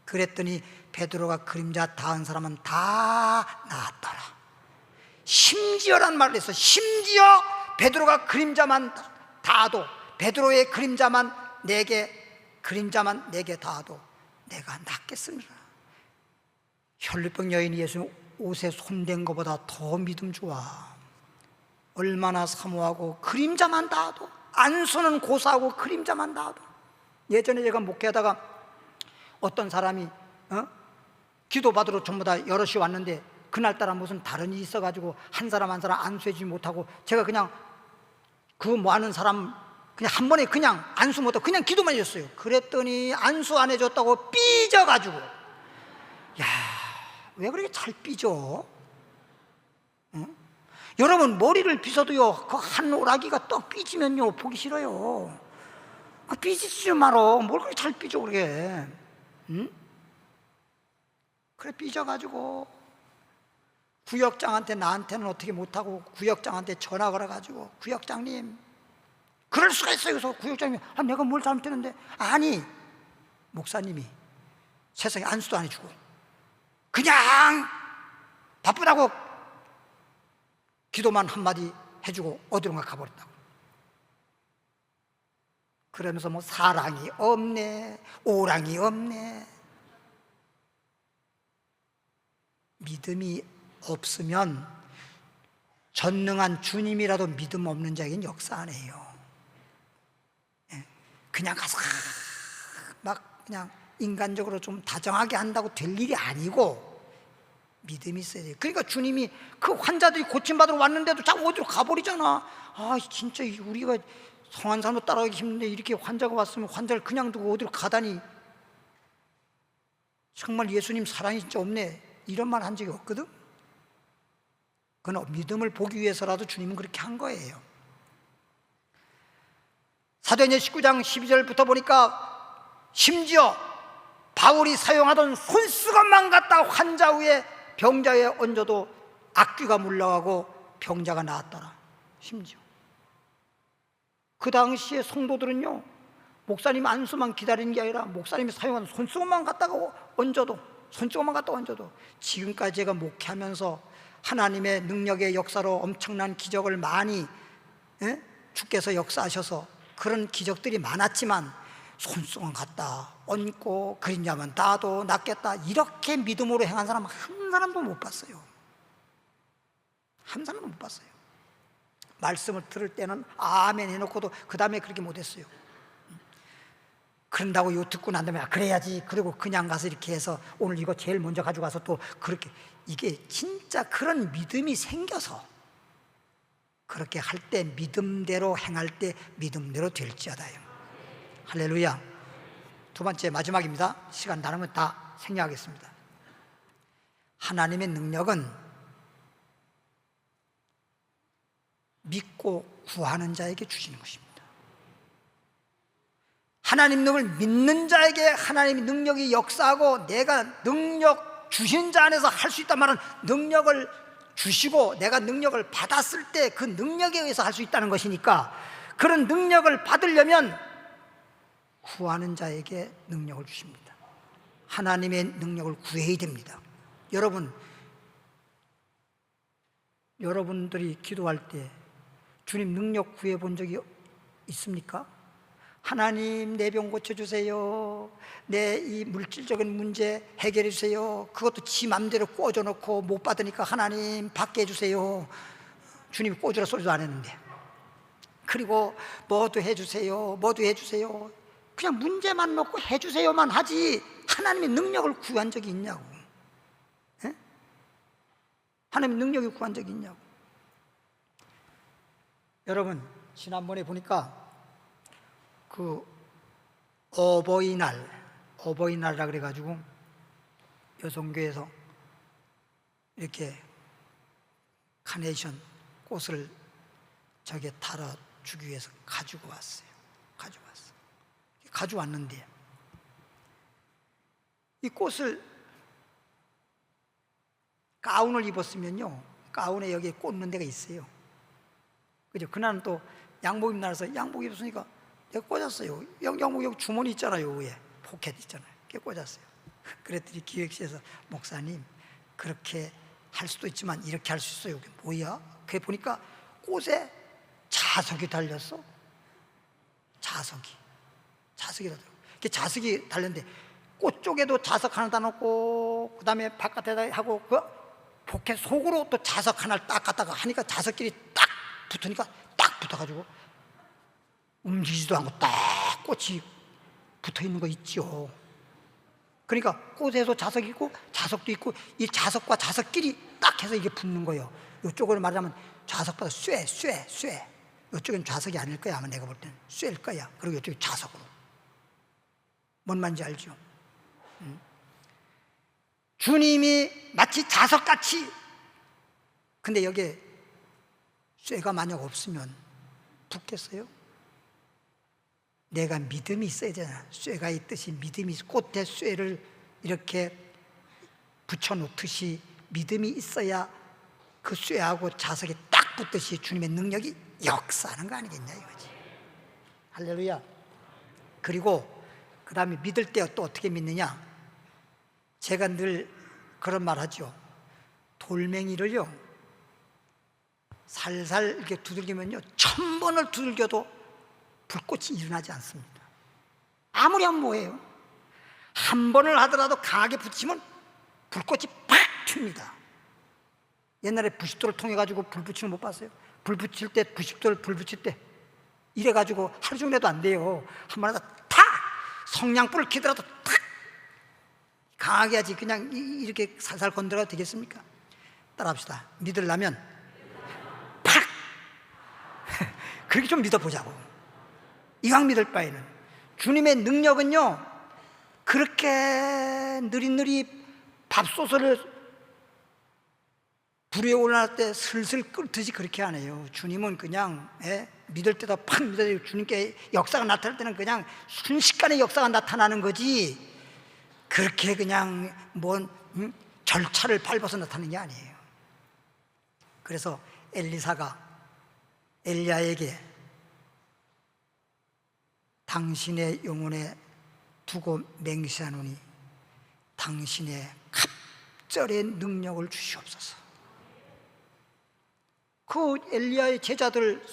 그랬더니 베드로가 그림자 닿은 사람은 다 나았더라. 심지어란 말을 했어. 심지어 베드로가 그림자만 닿아도, 베드로의 그림자만 내게 닿아도 내가 낫겠습니다. 혈루병 여인이 예수님 옷에 손댄 것보다 더 믿음 좋아. 얼마나 사모하고 그림자만 닿아도, 안수는 고사하고 그림자만 닿아도. 예전에 제가 목회하다가 어떤 사람이 기도받으러 전부 다 여럿이 왔는데 그날따라 무슨 다른 일이 있어가지고 한 사람 안수해주지 못하고, 제가 그냥 그 뭐 하는 사람 그냥 한 번에 그냥 안수 못하고 그냥 기도만 해줬어요. 그랬더니 안수 안 해줬다고 삐져가지고, 야, 왜 그렇게 잘 삐져? 여러분 머리를 빗어도요, 그 한 오라기가 떡 삐지면요 보기 싫어요. 그 삐지지 말어. 뭘 그렇게 잘 삐져 그러게? 그래 삐져가지고 구역장한테, 나한테는 어떻게 못하고 구역장한테 전화 걸어가지고, 구역장님 그럴 수가 있어요. 그래서 구역장님이 내가 뭘 잘못했는데, 아니 목사님이 세상에 안수도 안 해주고 그냥 바쁘다고 기도만 한마디 해주고 어디론가 가버렸다고. 그러면서 뭐 사랑이 없네, 오랑이 없네. 믿음이 없으면 전능한 주님이라도 믿음 없는 자에게는 역사 안 해요. 그냥 가서 막 그냥 인간적으로 좀 다정하게 한다고 될 일이 아니고 믿음이 있어야 돼요. 그러니까 주님이 그 환자들이 고침받으러 왔는데도 자꾸 어디로 가버리잖아. 아 진짜 우리가 성한 사람도 따라가기 힘든데 이렇게 환자가 왔으면 환자를 그냥 두고 어디로 가다니, 정말 예수님 사랑이 진짜 없네, 이런 말 한 적이 없거든. 그건 믿음을 보기 위해서라도 주님은 그렇게 한 거예요. 사도행전 19장 12절부터 보니까 심지어 바울이 사용하던 손수건만 갖다 환자 위에, 병자 위에 얹어도 악귀가 물러가고 병자가 나았더라. 심지어 그 당시에 성도들은요, 목사님 안수만 기다리는 게 아니라 목사님이 사용하는 손수건만 갖다가 얹어도, 지금까지 제가 목회하면서 하나님의 능력의 역사로 엄청난 기적을 많이 주께서 역사하셔서 그런 기적들이 많았지만, 손수건 갖다 얹고 그림자만 닿아도 낫겠다 이렇게 믿음으로 행한 사람 한 사람도 못 봤어요. 한 사람도 못 봤어요. 말씀을 들을 때는 아멘 해놓고도 그 다음에 그렇게 못했어요. 그런다고 이거 듣고 난 다음에 그래야지, 그리고 그냥 가서 이렇게 해서 오늘 이거 제일 먼저 가져가서 또 그렇게, 이게 진짜 그런 믿음이 생겨서 그렇게 할 때 믿음대로 행할 때 믿음대로 될지어다요. 할렐루야. 두 번째 마지막입니다. 시간 나누면 다 생략하겠습니다. 하나님의 능력은 믿고 구하는 자에게 주시는 것입니다. 하나님 능력을 믿는 자에게 하나님의 능력이 역사하고, 내가 능력 주신 자 안에서 할 수 있단 말은 능력을 주시고 내가 능력을 받았을 때 그 능력에 의해서 할 수 있다는 것이니까, 그런 능력을 받으려면 구하는 자에게 능력을 주십니다. 하나님의 능력을 구해야 됩니다. 여러분들이 기도할 때 주님 능력 구해 본 적이 있습니까? 하나님 내 병 고쳐주세요, 내 이 물질적인 문제 해결해 주세요. 그것도 지 맘대로 꽂아놓고 못 받으니까 하나님 받게 해주세요. 주님이 꽂으라 소리도 안 했는데. 그리고 뭐도 해주세요, 뭐도 해주세요. 그냥 문제만 놓고 해주세요만 하지 하나님의 능력을 구한 적이 있냐고. 예? 하나님의 능력을 구한 적이 있냐고. 여러분, 지난번에 보니까 그 어버이날이라 그래가지고 여성교회에서 이렇게 카네이션 꽃을 저게 달아주기 위해서 가지고 가져왔는데 이 꽃을 가운을 입었으면요, 가운에 여기에 꽂는 데가 있어요. 그죠? 그날은 또 양복 입는 날에서 양복 입었으니까 내가 꽂았어요. 양복 여기 주머니 있잖아요, 위에 포켓 있잖아요. 그게 꽂았어요. 그랬더니 기획실에서 목사님, 그렇게 할 수도 있지만 이렇게 할 수 있어요. 그게 뭐야? 그게 보니까 꽃에 자석이 달렸어. 자석이 달려. 그 자석이 달렸는데 꽃 쪽에도 자석 하나 다 놓고, 그 다음에 바깥에다 하고, 그 포켓 속으로 또 자석 하나를 딱 갖다가 하니까 자석끼리 딱 붙으니까 딱 붙어가지고 움직이지도 않고 딱 꽃이 붙어 있는 거 있죠. 그러니까 꽃에도 자석이 있고 자석도 있고, 이 자석과 자석끼리 딱 해서 이게 붙는 거예요. 이쪽으로 말하자면 자석보다 쇠. 이쪽엔 자석이 아닐 거야. 아마 내가 볼 때는 쇠일 거야. 그리고 이쪽이 자석으로. 뭔 말인지 알죠? 주님이 마치 자석같이, 근데 여기에 쇠가 만약 없으면 붙겠어요? 내가 믿음이 있어야 되잖아. 쇠가 있듯이 믿음이, 꽃에 쇠를 이렇게 붙여놓듯이 믿음이 있어야 그 쇠하고 자석이 딱 붙듯이 주님의 능력이 역사하는 거 아니겠냐 이거지. 할렐루야. 그리고 그 다음에 믿을 때 또 어떻게 믿느냐. 제가 늘 그런 말 하죠. 돌멩이를요 살살 이렇게 두들기면요 1000번을 두들겨도 불꽃이 일어나지 않습니다. 아무리 하면 뭐예요? 한 번을 하더라도 강하게 붙이면 불꽃이 팍 튑니다. 옛날에 부싯돌을 통해 가지고 불 붙이는 거 못 봤어요? 불 붙일 때, 부싯돌 불 붙일 때 이래 가지고 하루 종일 해도 안 돼요. 한 번 하다 탁 성냥불을 켜더라도 탁 강하게 하지. 그냥 이렇게 살살 건드려도 되겠습니까? 따라합시다. 믿으려면 팍 그렇게 좀 믿어보자고. 이왕 믿을 바에는. 주님의 능력은요 그렇게 느릿느릿 밥솥을 불에 올라갈 때 슬슬 끓듯이 그렇게 안 해요. 주님은 그냥 믿을 때도 팍 믿어요. 주님께 역사가 나타날 때는 그냥 순식간에 역사가 나타나는 거지, 그렇게 그냥 뭔 절차를 밟아서 나타나는 게 아니에요. 그래서 엘리사가 엘리야에게 당신의 영혼에 두고 맹세하노니 당신의 갑절의 능력을 주시옵소서. 그 엘리야의 제자들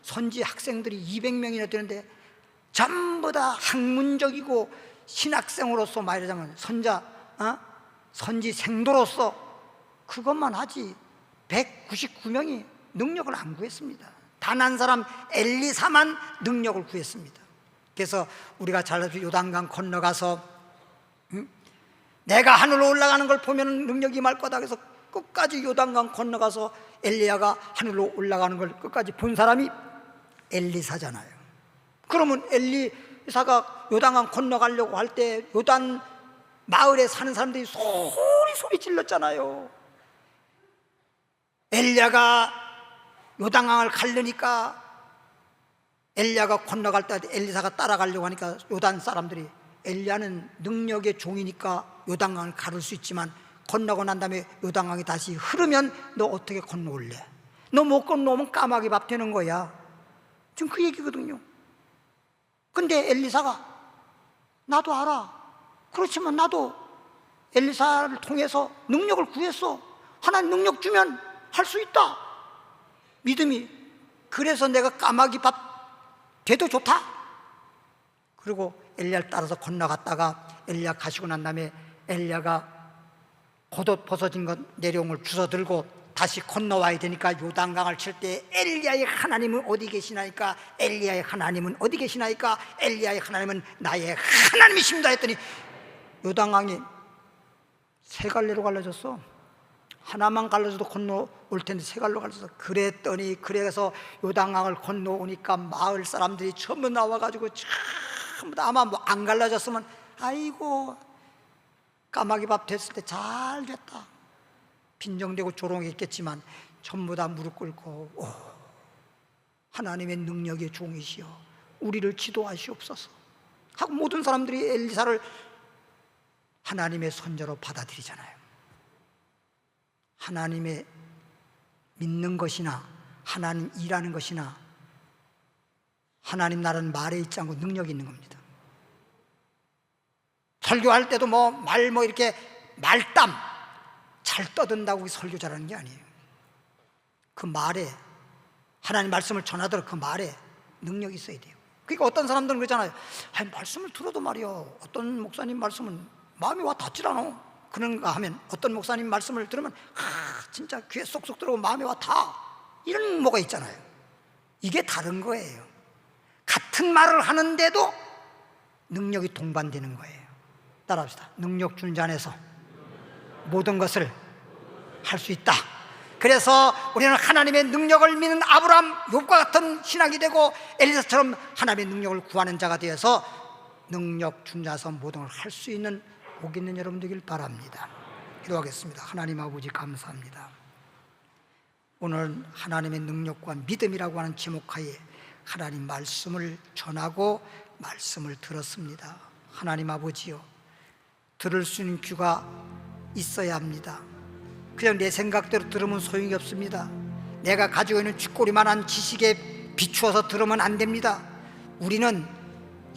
선지 학생들이 200명이나 되는데 전부 다 학문적이고 신학생으로서 말하자면 선지 생도로서 그것만 하지 199명이 능력을 안 구했습니다. 단 한 사람 엘리사만 능력을 구했습니다. 그래서 우리가 잘 알죠. 요단강 건너가서 내가 하늘로 올라가는 걸 보면 능력이 임할 거다. 그래서 끝까지 요단강 건너가서 엘리야가 하늘로 올라가는 걸 끝까지 본 사람이 엘리사잖아요. 그러면 엘리사가 요단강 건너가려고 할 때 요단 마을에 사는 사람들이 소리 질렀잖아요. 엘리야가 요단강을 가려니까, 엘리야가 건너갈 때 엘리사가 따라가려고 하니까 요단 사람들이 엘리야는 능력의 종이니까 요단강을 가를 수 있지만 건너고 난 다음에 요단강이 다시 흐르면 너 어떻게 건너올래? 너 못 건너오면 까마귀 밥 되는 거야. 지금 그 얘기거든요. 근데 엘리사가 나도 알아. 그렇지만 나도 엘리사를 통해서 능력을 구했어. 하나님 능력 주면 할 수 있다. 믿음이. 그래서 내가 까마귀 밥 돼도 좋다. 그리고 엘리야를 따라서 건너갔다가 엘리야 가시고 난 다음에 엘리야가 겉옷 벗어진 것 내려온 걸 주워 들고 다시 건너와야 되니까 요단강을 칠 때 엘리야의 하나님은 어디 계시나이까? 엘리야의 하나님은 어디 계시나이까? 엘리야의 하나님은 나의 하나님이십니다 했더니 요단강이 세 갈래로 갈라졌어. 하나만 갈라져도 건너올 텐데 세 갈래로 갈라졌어. 그랬더니 그래서 요단강을 건너오니까 마을 사람들이 전부 나와가지고 전부 다 아마 뭐 안 갈라졌으면 아이고 까마귀 밥 됐을 때 잘 됐다 빈정되고 조롱했겠지만 전부 다 무릎 꿇고 오, 하나님의 능력의 종이시여 우리를 지도하시옵소서 하고 모든 사람들이 엘리사를 하나님의 선자로 받아들이잖아요. 하나님의 믿는 것이나 하나님 일하는 것이나 하나님 나라는 말에 있지 않고 능력이 있는 겁니다. 설교할 때도 이렇게 말담 잘 떠든다고 설교 잘하는 게 아니에요. 그 말에 하나님 말씀을 전하도록 그 말에 능력이 있어야 돼요. 그러니까 어떤 사람들은 그러잖아요. 아니, 말씀을 들어도 말이요 어떤 목사님 말씀은 마음이 와 닿질 않아. 그런가 하면 어떤 목사님 말씀을 들으면 진짜 귀에 쏙쏙 들어오고 마음에 와 닿아. 이런 뭐가 있잖아요. 이게 다른 거예요. 같은 말을 하는데도 능력이 동반되는 거예요. 따라합시다. 능력 주는 자 안에서 모든 것을 할 수 있다. 그래서 우리는 하나님의 능력을 믿는 아브라함, 욥과 같은 신앙이 되고 엘리사처럼 하나님의 능력을 구하는 자가 되어서 능력 주는 자에서 모든 걸 할 수 있는 복 있는 여러분 되길 바랍니다. 기도하겠습니다. 하나님 아버지 감사합니다. 오늘 하나님의 능력과 믿음이라고 하는 제목하에 하나님 말씀을 전하고 말씀을 들었습니다. 하나님 아버지요, 들을 수 있는 귀가 있어야 합니다. 그냥 내 생각대로 들으면 소용이 없습니다. 내가 가지고 있는 쥐꼬리만한 지식에 비추어서 들으면 안 됩니다. 우리는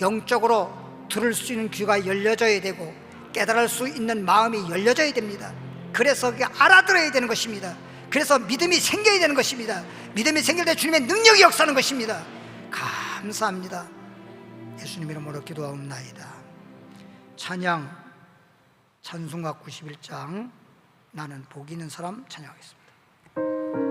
영적으로 들을 수 있는 귀가 열려져야 되고 깨달을 수 있는 마음이 열려져야 됩니다. 그래서 그게 알아들어야 되는 것입니다. 그래서 믿음이 생겨야 되는 것입니다. 믿음이 생길 때 주님의 능력이 역사하는 것입니다. 감사합니다. 예수님 이름으로 기도하옵나이다. 찬양 찬송가 91장 나는 복 있는 사람 찬양하겠습니다.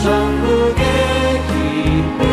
전국의 기쁨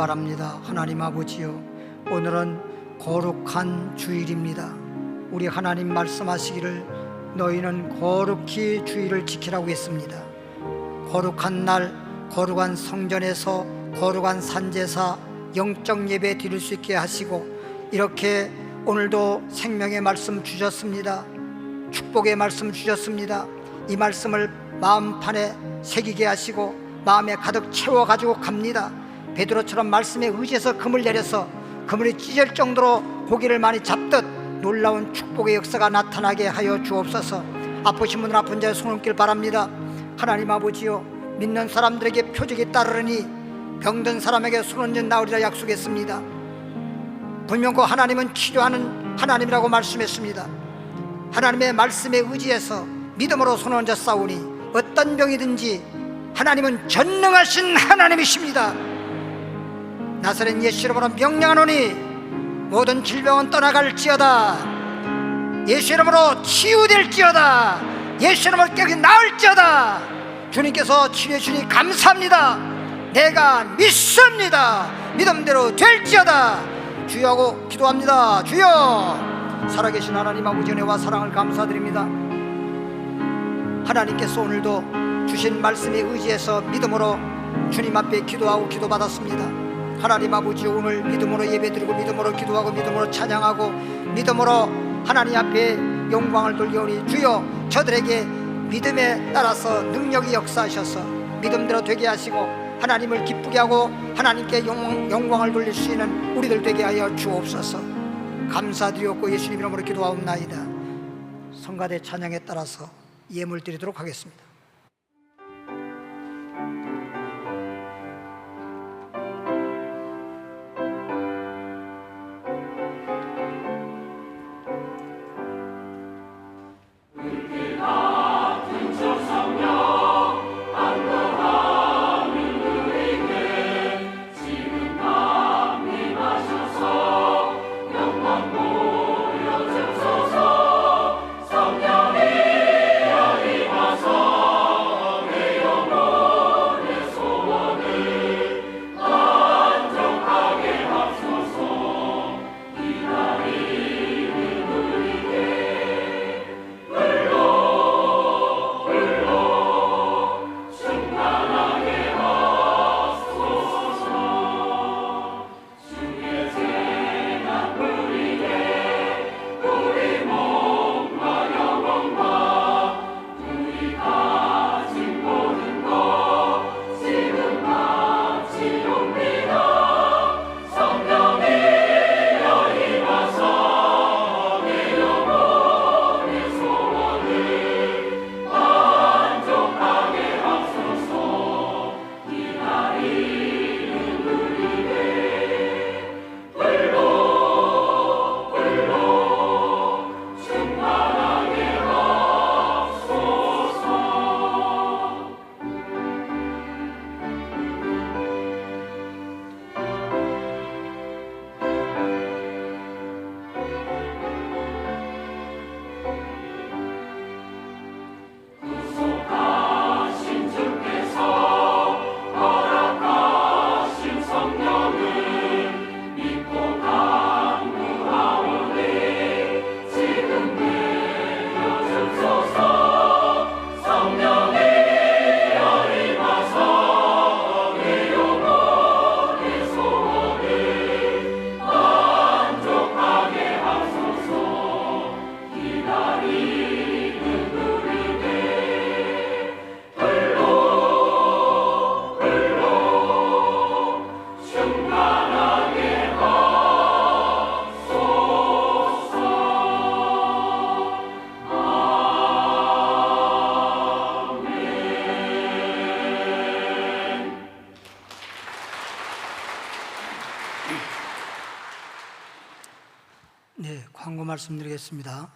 바랍니다. 하나님 아버지요, 오늘은 거룩한 주일입니다. 우리 하나님 말씀하시기를 너희는 거룩히 주일을 지키라고 했습니다. 거룩한 날, 거룩한 성전에서 거룩한 산제사 영적 예배 드릴 수 있게 하시고, 이렇게 오늘도 생명의 말씀 주셨습니다. 축복의 말씀 주셨습니다. 이 말씀을 마음판에 새기게 하시고 마음에 가득 채워가지고 갑니다. 베드로처럼 말씀에 의지해서 금을 내려서 그물이 찢을 정도로 고기를 많이 잡듯 놀라운 축복의 역사가 나타나게 하여 주옵소서. 아프신 분은 아픈 자의 손을 길 바랍니다. 하나님 아버지요, 믿는 사람들에게 표적이 따르니 병든 사람에게 손 나으리라 약속했습니다. 분명코 하나님은 치료하는 하나님이라고 말씀했습니다. 하나님의 말씀에 의지해서 믿음으로 손 얹어 싸우니 어떤 병이든지 하나님은 전능하신 하나님이십니다. 나사렛 예수 이름으로 명령하노니 모든 질병은 떠나갈지어다. 예수 이름으로 치유될지어다. 예수 이름으로 깨끗이 나을지어다. 주님께서 치료해 주니 감사합니다. 내가 믿습니다. 믿음대로 될지어다. 주여 하고 기도합니다. 주여. 살아계신 하나님 아버지 은혜와 사랑을 감사드립니다. 하나님께서 오늘도 주신 말씀에 의지해서 믿음으로 주님 앞에 기도하고 기도받았습니다. 하나님 아버지, 오늘 믿음으로 예배드리고 믿음으로 기도하고 믿음으로 찬양하고 믿음으로 하나님 앞에 영광을 돌려오니 주여, 저들에게 믿음에 따라서 능력이 역사하셔서 믿음대로 되게 하시고 하나님을 기쁘게 하고 하나님께 영광을 돌릴 수 있는 우리들 되게 하여 주옵소서. 감사드리옵고 예수님 이름으로 기도하옵나이다. 성가대 찬양에 따라서 예물 드리도록 하겠습니다. 네, 광고 말씀드리겠습니다.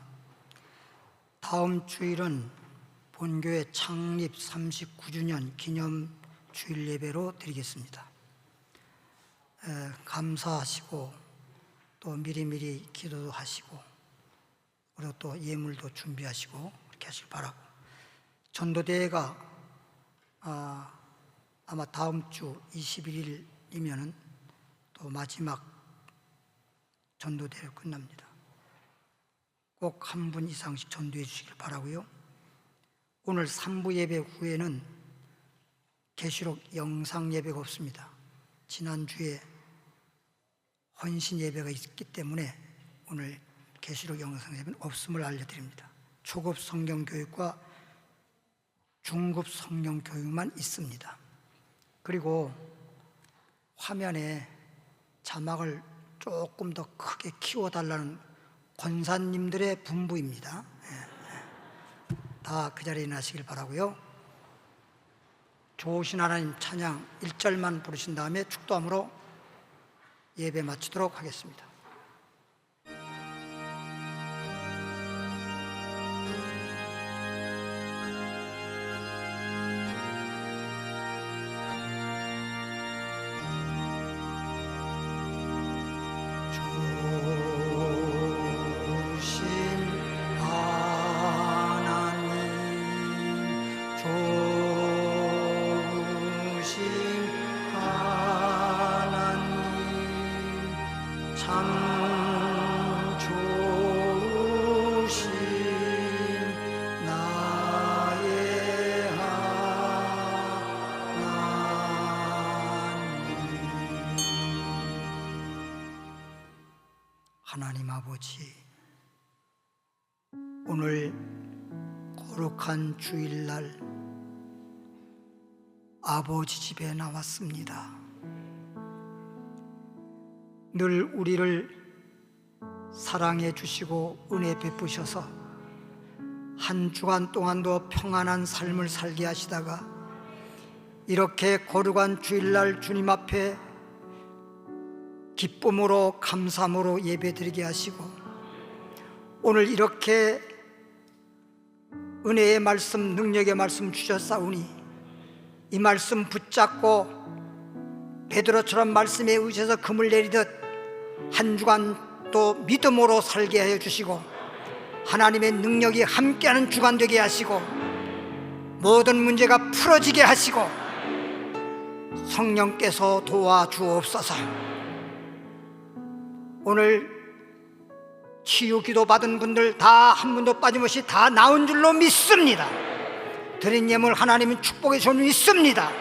다음 주일은 본교회 창립 39주년 기념 주일 예배로 드리겠습니다. 감사하시고 또 미리미리 기도도 하시고 그리고 또 예물도 준비하시고 그렇게 하시길 바라고, 전도대회가 아마 다음 주 21일이면은 또 마지막 전도대로 끝납니다. 꼭 한 분 이상씩 전도해 주시길 바라고요. 오늘 3부 예배 후에는 계시록 영상 예배가 없습니다. 지난주에 헌신 예배가 있기 때문에 오늘 계시록 영상 예배는 없음을 알려드립니다. 초급 성경 교육과 중급 성경 교육만 있습니다. 그리고 화면에 자막을 조금 더 크게 키워달라는 권사님들의 분부입니다. 다 그 자리에 나시길 바라고요. 좋으신 하나님 찬양 1절만 부르신 다음에 축도함으로 예배 마치도록 하겠습니다. 하나님 아버지, 오늘 거룩한 주일날 아버지 집에 나왔습니다. 늘 우리를 사랑해 주시고 은혜 베푸셔서 한 주간 동안도 평안한 삶을 살게 하시다가 이렇게 거룩한 주일날 주님 앞에 기쁨으로 감사함으로 예배드리게 하시고 오늘 이렇게 은혜의 말씀, 능력의 말씀 주셨사오니 이 말씀 붙잡고 베드로처럼 말씀에 의지해서 금을 내리듯 한 주간 또 믿음으로 살게 하여 주시고 하나님의 능력이 함께하는 주간 되게 하시고 모든 문제가 풀어지게 하시고 성령께서 도와주옵소서. 오늘 치유 기도 받은 분들 다 한 분도 빠짐없이 다 나온 줄로 믿습니다. 드린 예물 하나님은 축복해 주는 믿습니다.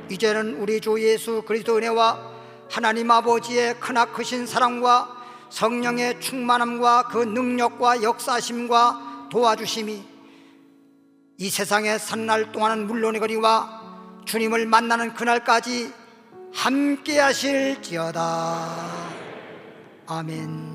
이제는 우리 주 예수 그리스도 은혜와 하나님 아버지의 크나크신 사랑과 성령의 충만함과 그 능력과 역사심과 도와주심이 이 세상에 사는 날 동안은 물론이거니와 주님을 만나는 그날까지 함께 하실지어다. 아멘.